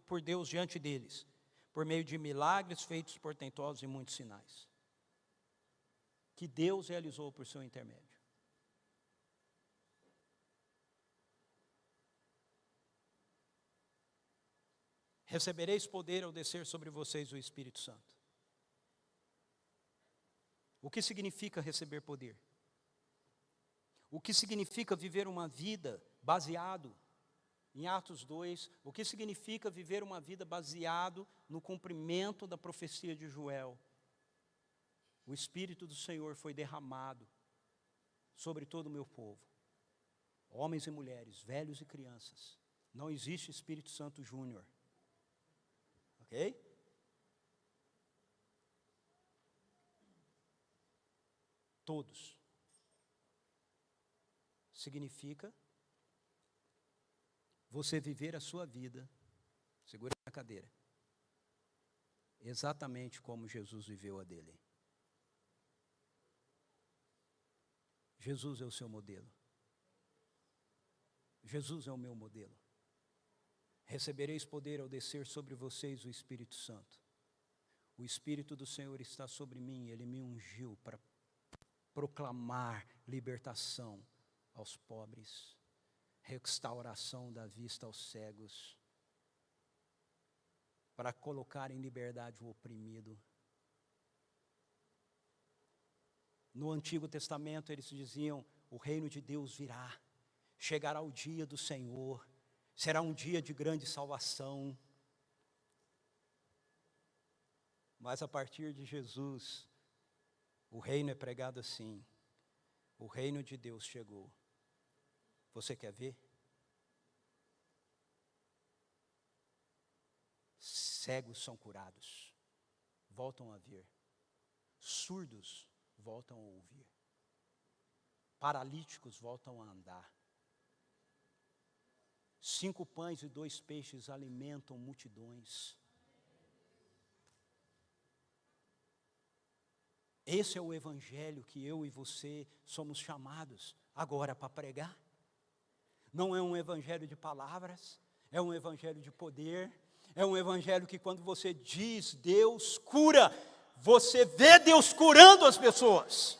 por Deus diante deles? Por meio de milagres feitos portentosos e muitos sinais, que Deus realizou por seu intermédio. Recebereis poder ao descer sobre vocês o Espírito Santo. O que significa receber poder? O que significa viver uma vida baseado em Atos 2? O que significa viver uma vida baseado no cumprimento da profecia de Joel? O Espírito do Senhor foi derramado sobre todo o meu povo, homens e mulheres, velhos e crianças. Não existe Espírito Santo Júnior. Ok? Todos. Significa você viver a sua vida, segura a cadeira, exatamente como Jesus viveu a dele. Jesus é o seu modelo. Jesus é o meu modelo. Recebereis poder ao descer sobre vocês o Espírito Santo. O Espírito do Senhor está sobre mim, Ele me ungiu para proclamar libertação aos pobres, restauração da vista aos cegos, para colocar em liberdade o oprimido. No Antigo Testamento eles diziam: o reino de Deus virá, chegará o dia do Senhor, será um dia de grande salvação. Mas a partir de Jesus, o reino é pregado assim: o reino de Deus chegou. Você quer ver? Cegos são curados, voltam a ver. Surdos voltam a ouvir. Paralíticos voltam a andar. 5 pães e 2 peixes alimentam multidões. Esse é o evangelho que eu e você somos chamados agora para pregar. Não é um evangelho de palavras, é um evangelho de poder, é um evangelho que quando você diz Deus cura, você vê Deus curando as pessoas.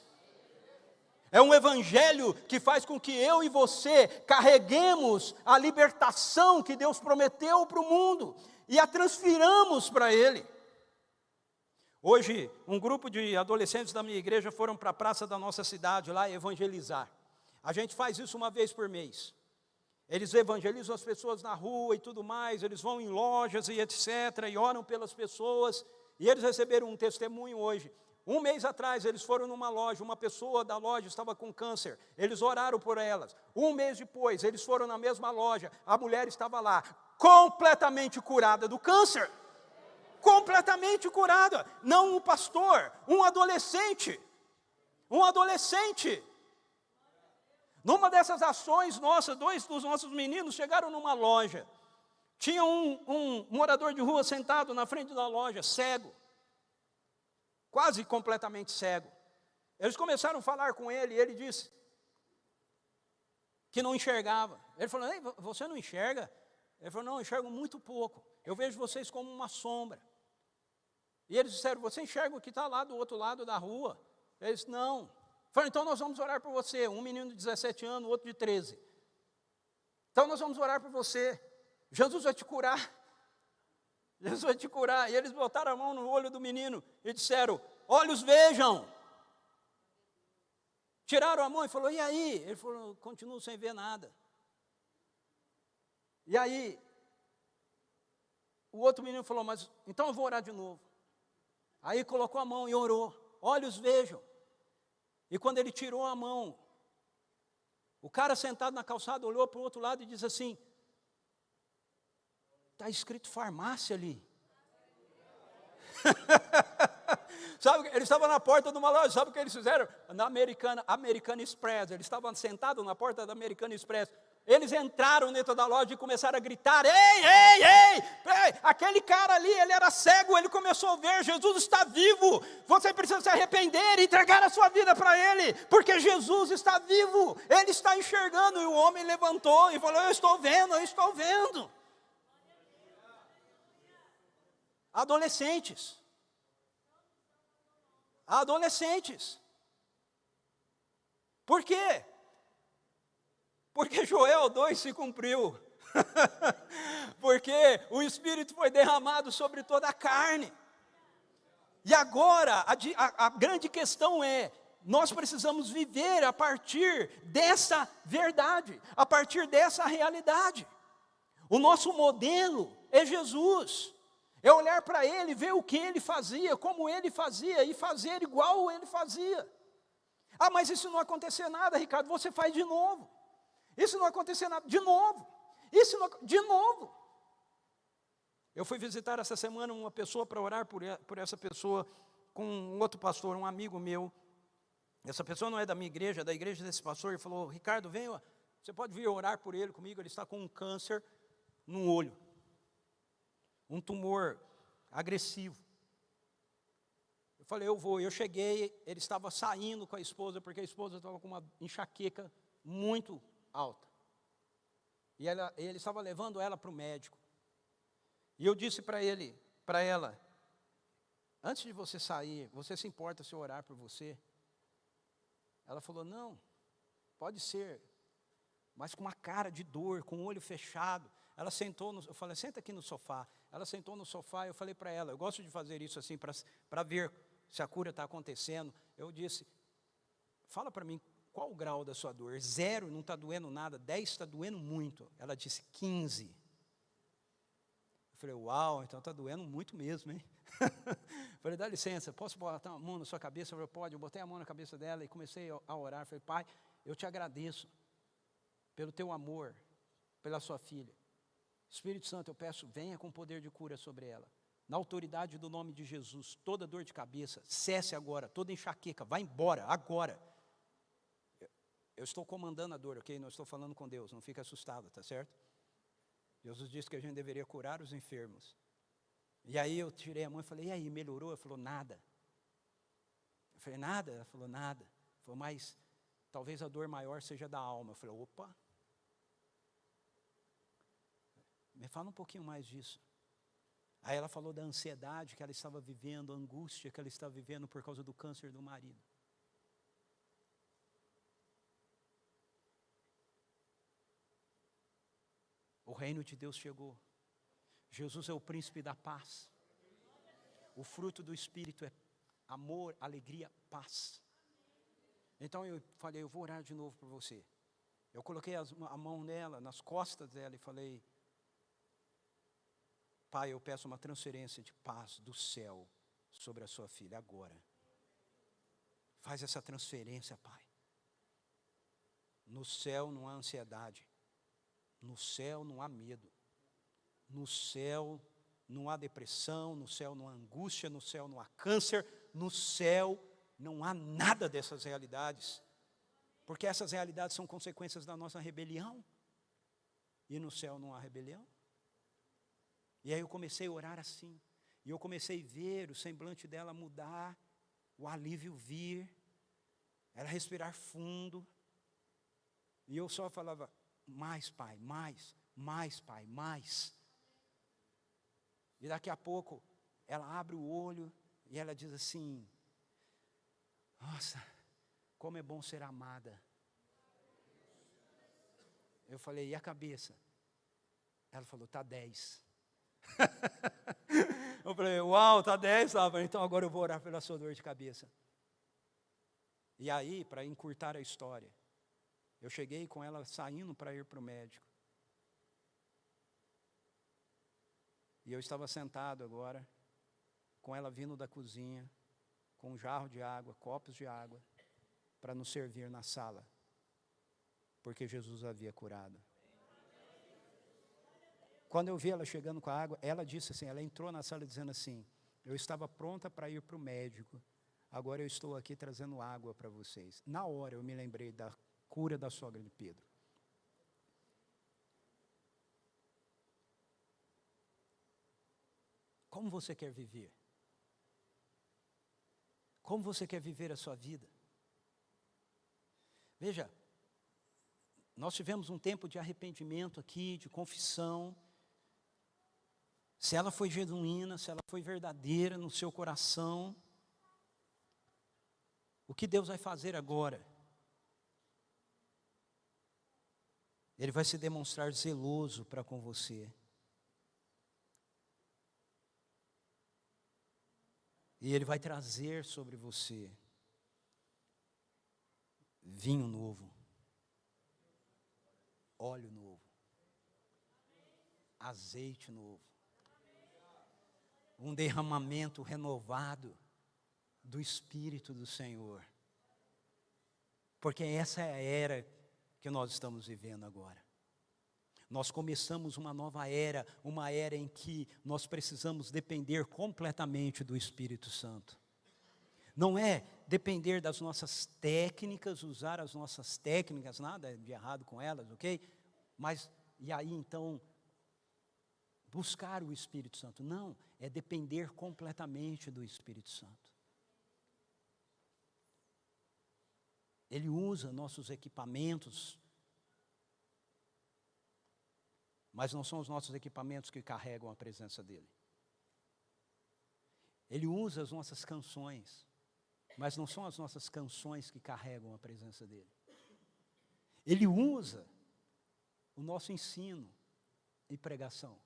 É um evangelho que faz com que eu e você carreguemos a libertação que Deus prometeu para o mundo e a transfiramos para Ele. Hoje, um grupo de adolescentes da minha igreja foram para a praça da nossa cidade lá evangelizar. A gente faz isso uma vez por mês. Eles evangelizam as pessoas na rua e tudo mais, eles vão em lojas e etc, e oram pelas pessoas, e eles receberam um testemunho hoje. Um mês atrás, eles foram numa loja, uma pessoa da loja estava com câncer, eles oraram por elas. Um mês depois, eles foram na mesma loja, a mulher estava lá, completamente curada do câncer. Completamente curada, não um pastor, um adolescente. Um adolescente. Numa dessas ações nossas, 2 dos nossos meninos chegaram numa loja. Tinha um morador de rua sentado na frente da loja, cego. Quase completamente cego. Eles começaram a falar com ele e ele disse que não enxergava. Ele falou, ei, você não enxerga? Ele falou, não, eu enxergo muito pouco. Eu vejo vocês como uma sombra. E eles disseram, você enxerga o que está lá do outro lado da rua? Ele disse, não. Falei, então nós vamos orar por você. Um menino de 17 anos, outro de 13. Então nós vamos orar por você. Jesus vai te curar. Jesus vai te curar. E eles botaram a mão no olho do menino e disseram, olhos vejam. Tiraram a mão e falou, e aí? Ele falou, continuo sem ver nada. E aí, o outro menino falou, mas então eu vou orar de novo. Aí colocou a mão e orou, olhos vejam. E quando ele tirou a mão, o cara sentado na calçada olhou para o outro lado e disse assim, está escrito farmácia ali. Sabe, eles estavam na porta de uma loja, sabe o que eles fizeram? Na American Express, eles estavam sentados na porta da American Express. Eles entraram dentro da loja e começaram a gritar, ei, aquele cara ali, ele era cego, ele começou a ver, Jesus está vivo, você precisa se arrepender e entregar a sua vida para Ele, porque Jesus está vivo, Ele está enxergando, e o homem levantou e falou, eu estou vendo. Adolescentes. Por quê? Porque Joel 2 se cumpriu. Porque o Espírito foi derramado sobre toda a carne. E agora, a grande questão é, nós precisamos viver a partir dessa verdade, a partir dessa realidade. O nosso modelo é Jesus. É olhar para Ele, ver o que Ele fazia, como Ele fazia, e fazer igual Ele fazia. Ah, mas isso não acontecer nada, Ricardo, você faz de novo. Isso não acontecer nada, de novo. De novo. Eu fui visitar essa semana uma pessoa para orar por essa pessoa, com um outro pastor, um amigo meu. Essa pessoa não é da minha igreja, é da igreja desse pastor. Ele falou, Ricardo, venha, você pode vir orar por ele comigo, ele está com um câncer no olho. Um tumor agressivo. Eu falei, eu vou. Eu cheguei, ele estava saindo com a esposa, porque a esposa estava com uma enxaqueca muito alta. E ele estava levando ela para o médico. E eu disse para ela, antes de você sair, você se importa se eu orar por você? Ela falou, não, pode ser, mas com uma cara de dor, com o olho fechado. Ela sentou, eu falei, senta aqui no sofá. Ela sentou no sofá, eu falei para ela, eu gosto de fazer isso assim, para ver se a cura está acontecendo. Eu disse, fala para mim, qual o grau da sua dor? 0, não está doendo nada, 10 está doendo muito. Ela disse, 15. Eu falei, uau, então está doendo muito mesmo, hein? Falei, dá licença, posso botar a mão na sua cabeça? Eu falei, pode. Eu botei a mão na cabeça dela e comecei a orar. Falei, Pai, eu te agradeço pelo teu amor, pela sua filha. Espírito Santo, eu peço, venha com poder de cura sobre ela. Na autoridade do nome de Jesus, toda dor de cabeça, cesse agora, toda enxaqueca, vai embora, agora. Eu estou comandando a dor, ok? Não estou falando com Deus, não fica assustado, tá certo? Jesus disse que a gente deveria curar os enfermos. E aí eu tirei a mão e falei, e aí, melhorou? Ela falou, nada. Eu falei, nada? Ela falou, nada. Ela falou, mas talvez a dor maior seja da alma. Eu falei, opa. Me fala um pouquinho mais disso. Aí ela falou da ansiedade que ela estava vivendo, a angústia que ela estava vivendo por causa do câncer do marido. O reino de Deus chegou. Jesus é o príncipe da paz. O fruto do Espírito é amor, alegria, paz. Então eu falei, eu vou orar de novo por você. Eu coloquei a mão nela, nas costas dela e falei: Pai, eu peço uma transferência de paz do céu sobre a sua filha agora. Faz essa transferência, Pai. No céu não há ansiedade. No céu não há medo. No céu não há depressão. No céu não há angústia. No céu não há câncer. No céu não há nada dessas realidades. Porque essas realidades são consequências da nossa rebelião. E no céu não há rebelião. E aí eu comecei a orar assim. E eu comecei a ver o semblante dela mudar, o alívio vir, ela respirar fundo. E eu só falava: mais, Pai, mais, Pai, mais. E daqui a pouco ela abre o olho e ela diz assim: nossa, como é bom ser amada. Eu falei: e a cabeça? Ela falou: tá 10. Eu falei: uau, tá 10, tá? Então agora eu vou orar pela sua dor de cabeça. E aí, para encurtar a história, eu cheguei com ela saindo para ir para o médico. E eu estava sentado agora, com ela vindo da cozinha, com um jarro de água, copos de água, para nos servir na sala, porque Jesus a havia curado. Quando eu vi ela chegando com a água, ela disse assim, ela entrou na sala dizendo assim: eu estava pronta para ir para o médico, agora eu estou aqui trazendo água para vocês. Na hora eu me lembrei da cura da sogra de Pedro. Como você quer viver? Como você quer viver a sua vida? Veja, nós tivemos um tempo de arrependimento aqui, de confissão. Se ela foi genuína, se ela foi verdadeira no seu coração, o que Deus vai fazer agora? Ele vai se demonstrar zeloso para com você. E Ele vai trazer sobre você vinho novo, óleo novo, azeite novo, um derramamento renovado do Espírito do Senhor. Porque essa é a era que nós estamos vivendo agora. Nós começamos uma nova era, uma era em que nós precisamos depender completamente do Espírito Santo. Não é depender das nossas técnicas, usar as nossas técnicas, nada de errado com elas, ok? Mas, e aí então, buscar o Espírito Santo. Não, é depender completamente do Espírito Santo. Ele usa nossos equipamentos, mas não são os nossos equipamentos que carregam a presença dEle. Ele usa as nossas canções, mas não são as nossas canções que carregam a presença dEle. Ele usa o nosso ensino e pregação,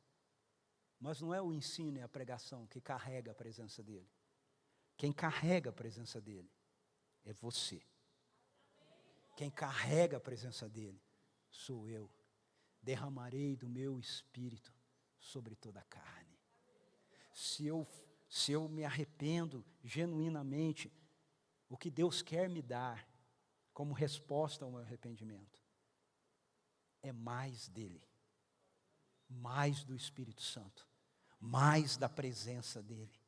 mas não é o ensino e a pregação que carrega a presença dEle. Quem carrega a presença dEle é você. Quem carrega a presença dEle sou eu. Derramarei do meu Espírito sobre toda a carne. Se eu me arrependo genuinamente, o que Deus quer me dar como resposta ao meu arrependimento é mais dEle, mais do Espírito Santo, mais da presença dEle.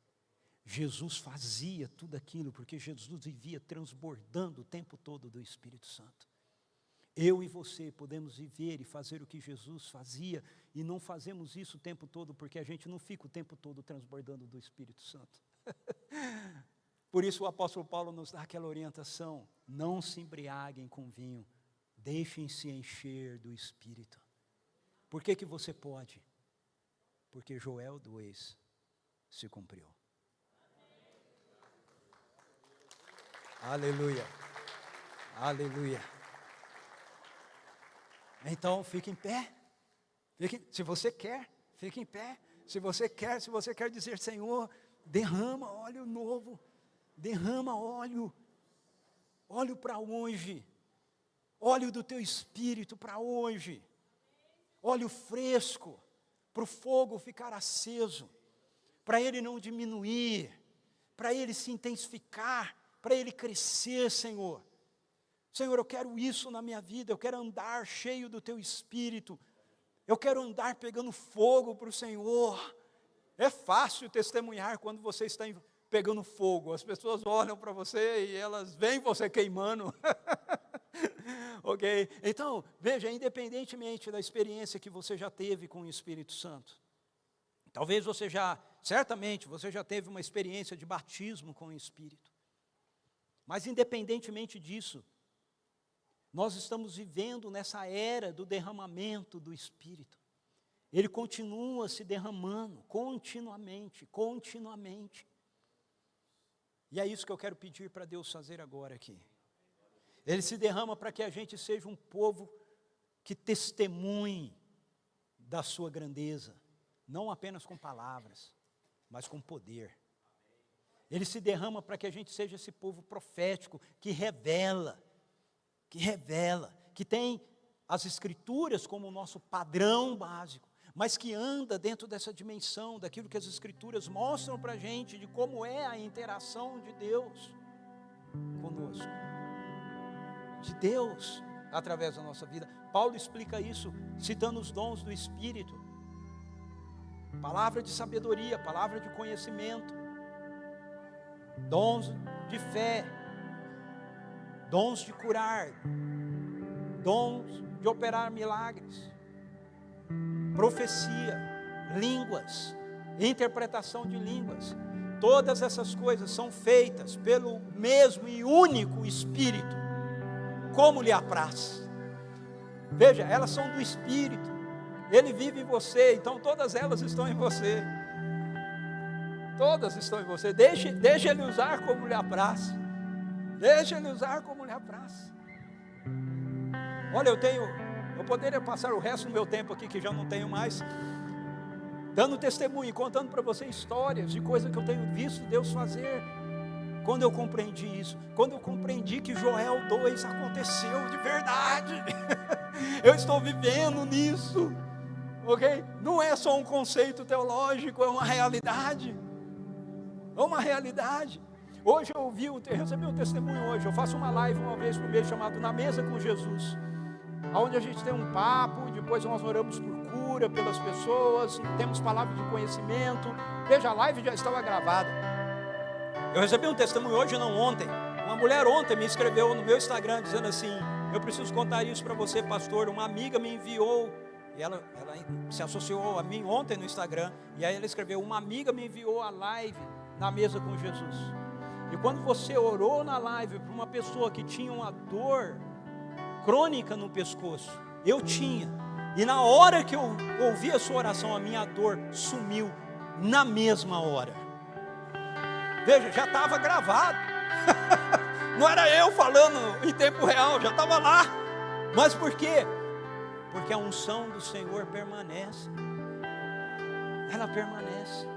Jesus fazia tudo aquilo porque Jesus vivia transbordando o tempo todo do Espírito Santo. Eu e você podemos viver e fazer o que Jesus fazia, e não fazemos isso o tempo todo porque a gente não fica o tempo todo transbordando do Espírito Santo. Por isso o apóstolo Paulo nos dá aquela orientação: não se embriaguem com vinho, deixem-se encher do Espírito. Por que você pode? Porque Joel 2 se cumpriu. Aleluia, aleluia. Então, fique em pé. Se você quer, fique em pé. Se você quer dizer: Senhor, derrama óleo novo, derrama óleo para onde? óleo do teu espírito para hoje, óleo fresco, para o fogo ficar aceso, para ele não diminuir, para ele se intensificar, para ele crescer, Senhor. Senhor, eu quero isso na minha vida, eu quero andar cheio do teu espírito, eu quero andar pegando fogo para o Senhor. É fácil testemunhar quando você está pegando fogo, as pessoas olham para você e elas veem você queimando. Ok? Então, veja, independentemente da experiência que você já teve com o Espírito Santo, talvez certamente você já teve uma experiência de batismo com o Espírito, mas independentemente disso, nós estamos vivendo nessa era do derramamento do Espírito. Ele continua se derramando continuamente. E é isso que eu quero pedir para Deus fazer agora aqui. Ele se derrama para que a gente seja um povo que testemunhe da sua grandeza, não apenas com palavras, mas com poder. Ele se derrama para que a gente seja esse povo profético, que revela, que tem as Escrituras como o nosso padrão básico, mas que anda dentro dessa dimensão, daquilo que as Escrituras mostram para a gente, de como é a interação de Deus conosco, de Deus através da nossa vida. Paulo explica isso citando os dons do Espírito, palavra de sabedoria, palavra de conhecimento, dons de fé, dons de curar, dons de operar milagres, profecia, línguas, interpretação de línguas. Todas essas coisas são feitas pelo mesmo e único Espírito, como lhe apraz. Veja, elas são do Espírito, ele vive em você, então todas elas estão em você. Todas estão em você. Deixa ele usar como lhe apraz. Deixa ele usar como lhe apraz. Olha, eu poderia passar o resto do meu tempo aqui, que já não tenho mais, dando testemunho, contando para você histórias de coisas que eu tenho visto Deus fazer. Quando eu compreendi isso, quando eu compreendi que Joel 2 aconteceu de verdade, eu estou vivendo nisso, ok? Não é só um conceito teológico, é uma realidade. É uma realidade. Hoje eu recebi um testemunho hoje. Eu faço uma live uma vez por mês chamado Na Mesa com Jesus, onde a gente tem um papo, depois nós oramos por cura pelas pessoas, temos palavras de conhecimento. Veja, a live já estava gravada. Eu recebi um testemunho hoje, não ontem. Uma mulher ontem me escreveu no meu Instagram dizendo assim: eu preciso contar isso para você, pastor. Uma amiga me enviou, e ela se associou a mim ontem no Instagram, e aí ela escreveu: uma amiga me enviou a live Na Mesa com Jesus. E quando você orou na live para uma pessoa que tinha uma dor crônica no pescoço, eu tinha, e na hora que eu ouvi a sua oração, a minha dor sumiu na mesma hora. Veja, já estava gravado. Não era eu falando em tempo real, já estava lá. Mas por quê? Porque a unção do Senhor permanece. Ela permanece.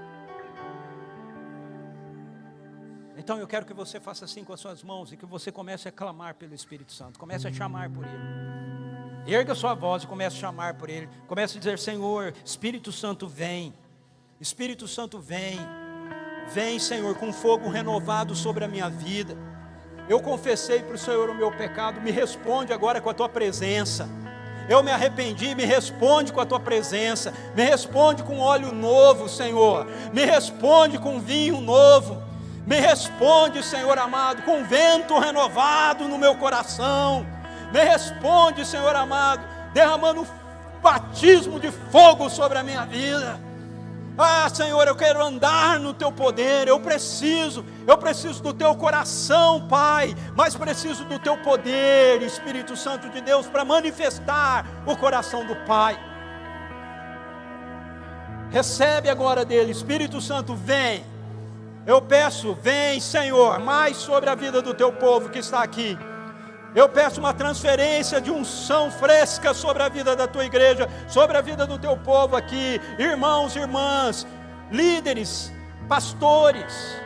Então eu quero que você faça assim com as suas mãos e que você comece a clamar pelo Espírito Santo, comece a chamar por Ele. Erga sua voz e comece a chamar por Ele. Comece a dizer: Senhor, Espírito Santo vem. Espírito Santo vem. Vem, Senhor, com fogo renovado sobre a minha vida. Eu confessei para o Senhor o meu pecado, me responde agora com a Tua presença. Eu me arrependi, me responde com a Tua presença. Me responde com óleo novo, Senhor. Me responde com vinho novo. Me responde, Senhor amado, com vento renovado no meu coração. Me responde, Senhor amado, derramando batismo de fogo sobre a minha vida. Ah, Senhor, eu quero andar no Teu poder. Eu preciso do Teu coração, Pai, mas preciso do Teu poder, Espírito Santo de Deus, para manifestar o coração do Pai. Recebe agora dele. Espírito Santo, vem. Eu peço, vem, Senhor, mais sobre a vida do Teu povo que está aqui. Eu peço uma transferência de unção fresca sobre a vida da Tua igreja, sobre a vida do Teu povo aqui, irmãos, irmãs, líderes, pastores,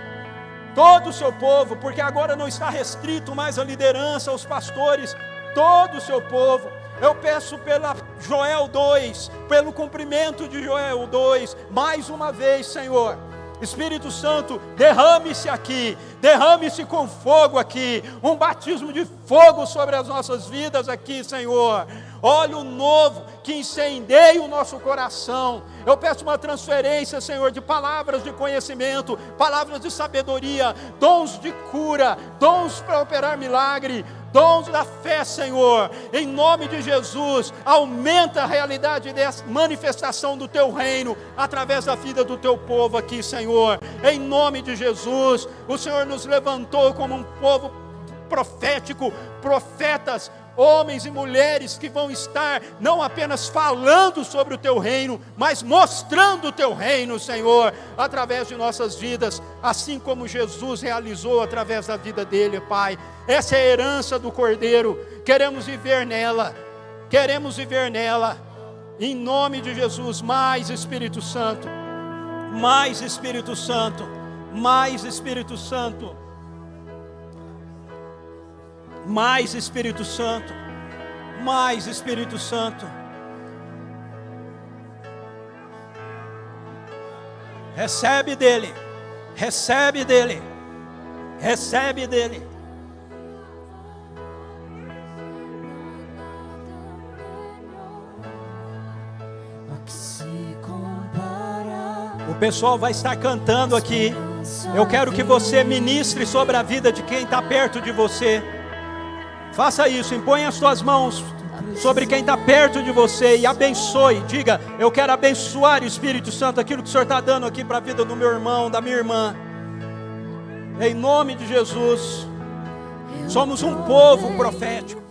todo o Seu povo, porque agora não está restrito mais a liderança, aos pastores, todo o seu povo. Eu peço pela Joel 2, pelo cumprimento de Joel 2, mais uma vez, Senhor. Espírito Santo, derrame-se aqui, derrame-se com fogo aqui, um batismo de fogo sobre as nossas vidas aqui, Senhor. Óleo novo que incendeie o nosso coração. Eu peço uma transferência, Senhor, de palavras de conhecimento, palavras de sabedoria, dons de cura, dons para operar milagre, dons da fé, Senhor. Em nome de Jesus, aumenta a realidade dessa manifestação do Teu reino, através da vida do Teu povo aqui, Senhor. Em nome de Jesus, o Senhor nos levantou como um povo profético, profetas, homens e mulheres que vão estar não apenas falando sobre o Teu reino, mas mostrando o Teu reino, Senhor, através de nossas vidas, assim como Jesus realizou através da vida dele, Pai. Essa é a herança do Cordeiro, queremos viver nela, em nome de Jesus. Mais Espírito Santo, mais Espírito Santo, mais Espírito Santo, mais Espírito Santo, mais Espírito Santo. Recebe dele, recebe dele, recebe dele. O pessoal vai estar cantando aqui. Eu quero que você ministre sobre a vida de quem está perto de você. Faça isso, impõe as suas mãos sobre quem está perto de você e abençoe. Diga: eu quero abençoar o Espírito Santo, aquilo que o Senhor está dando aqui para a vida do meu irmão, da minha irmã. Em nome de Jesus, somos um povo profético.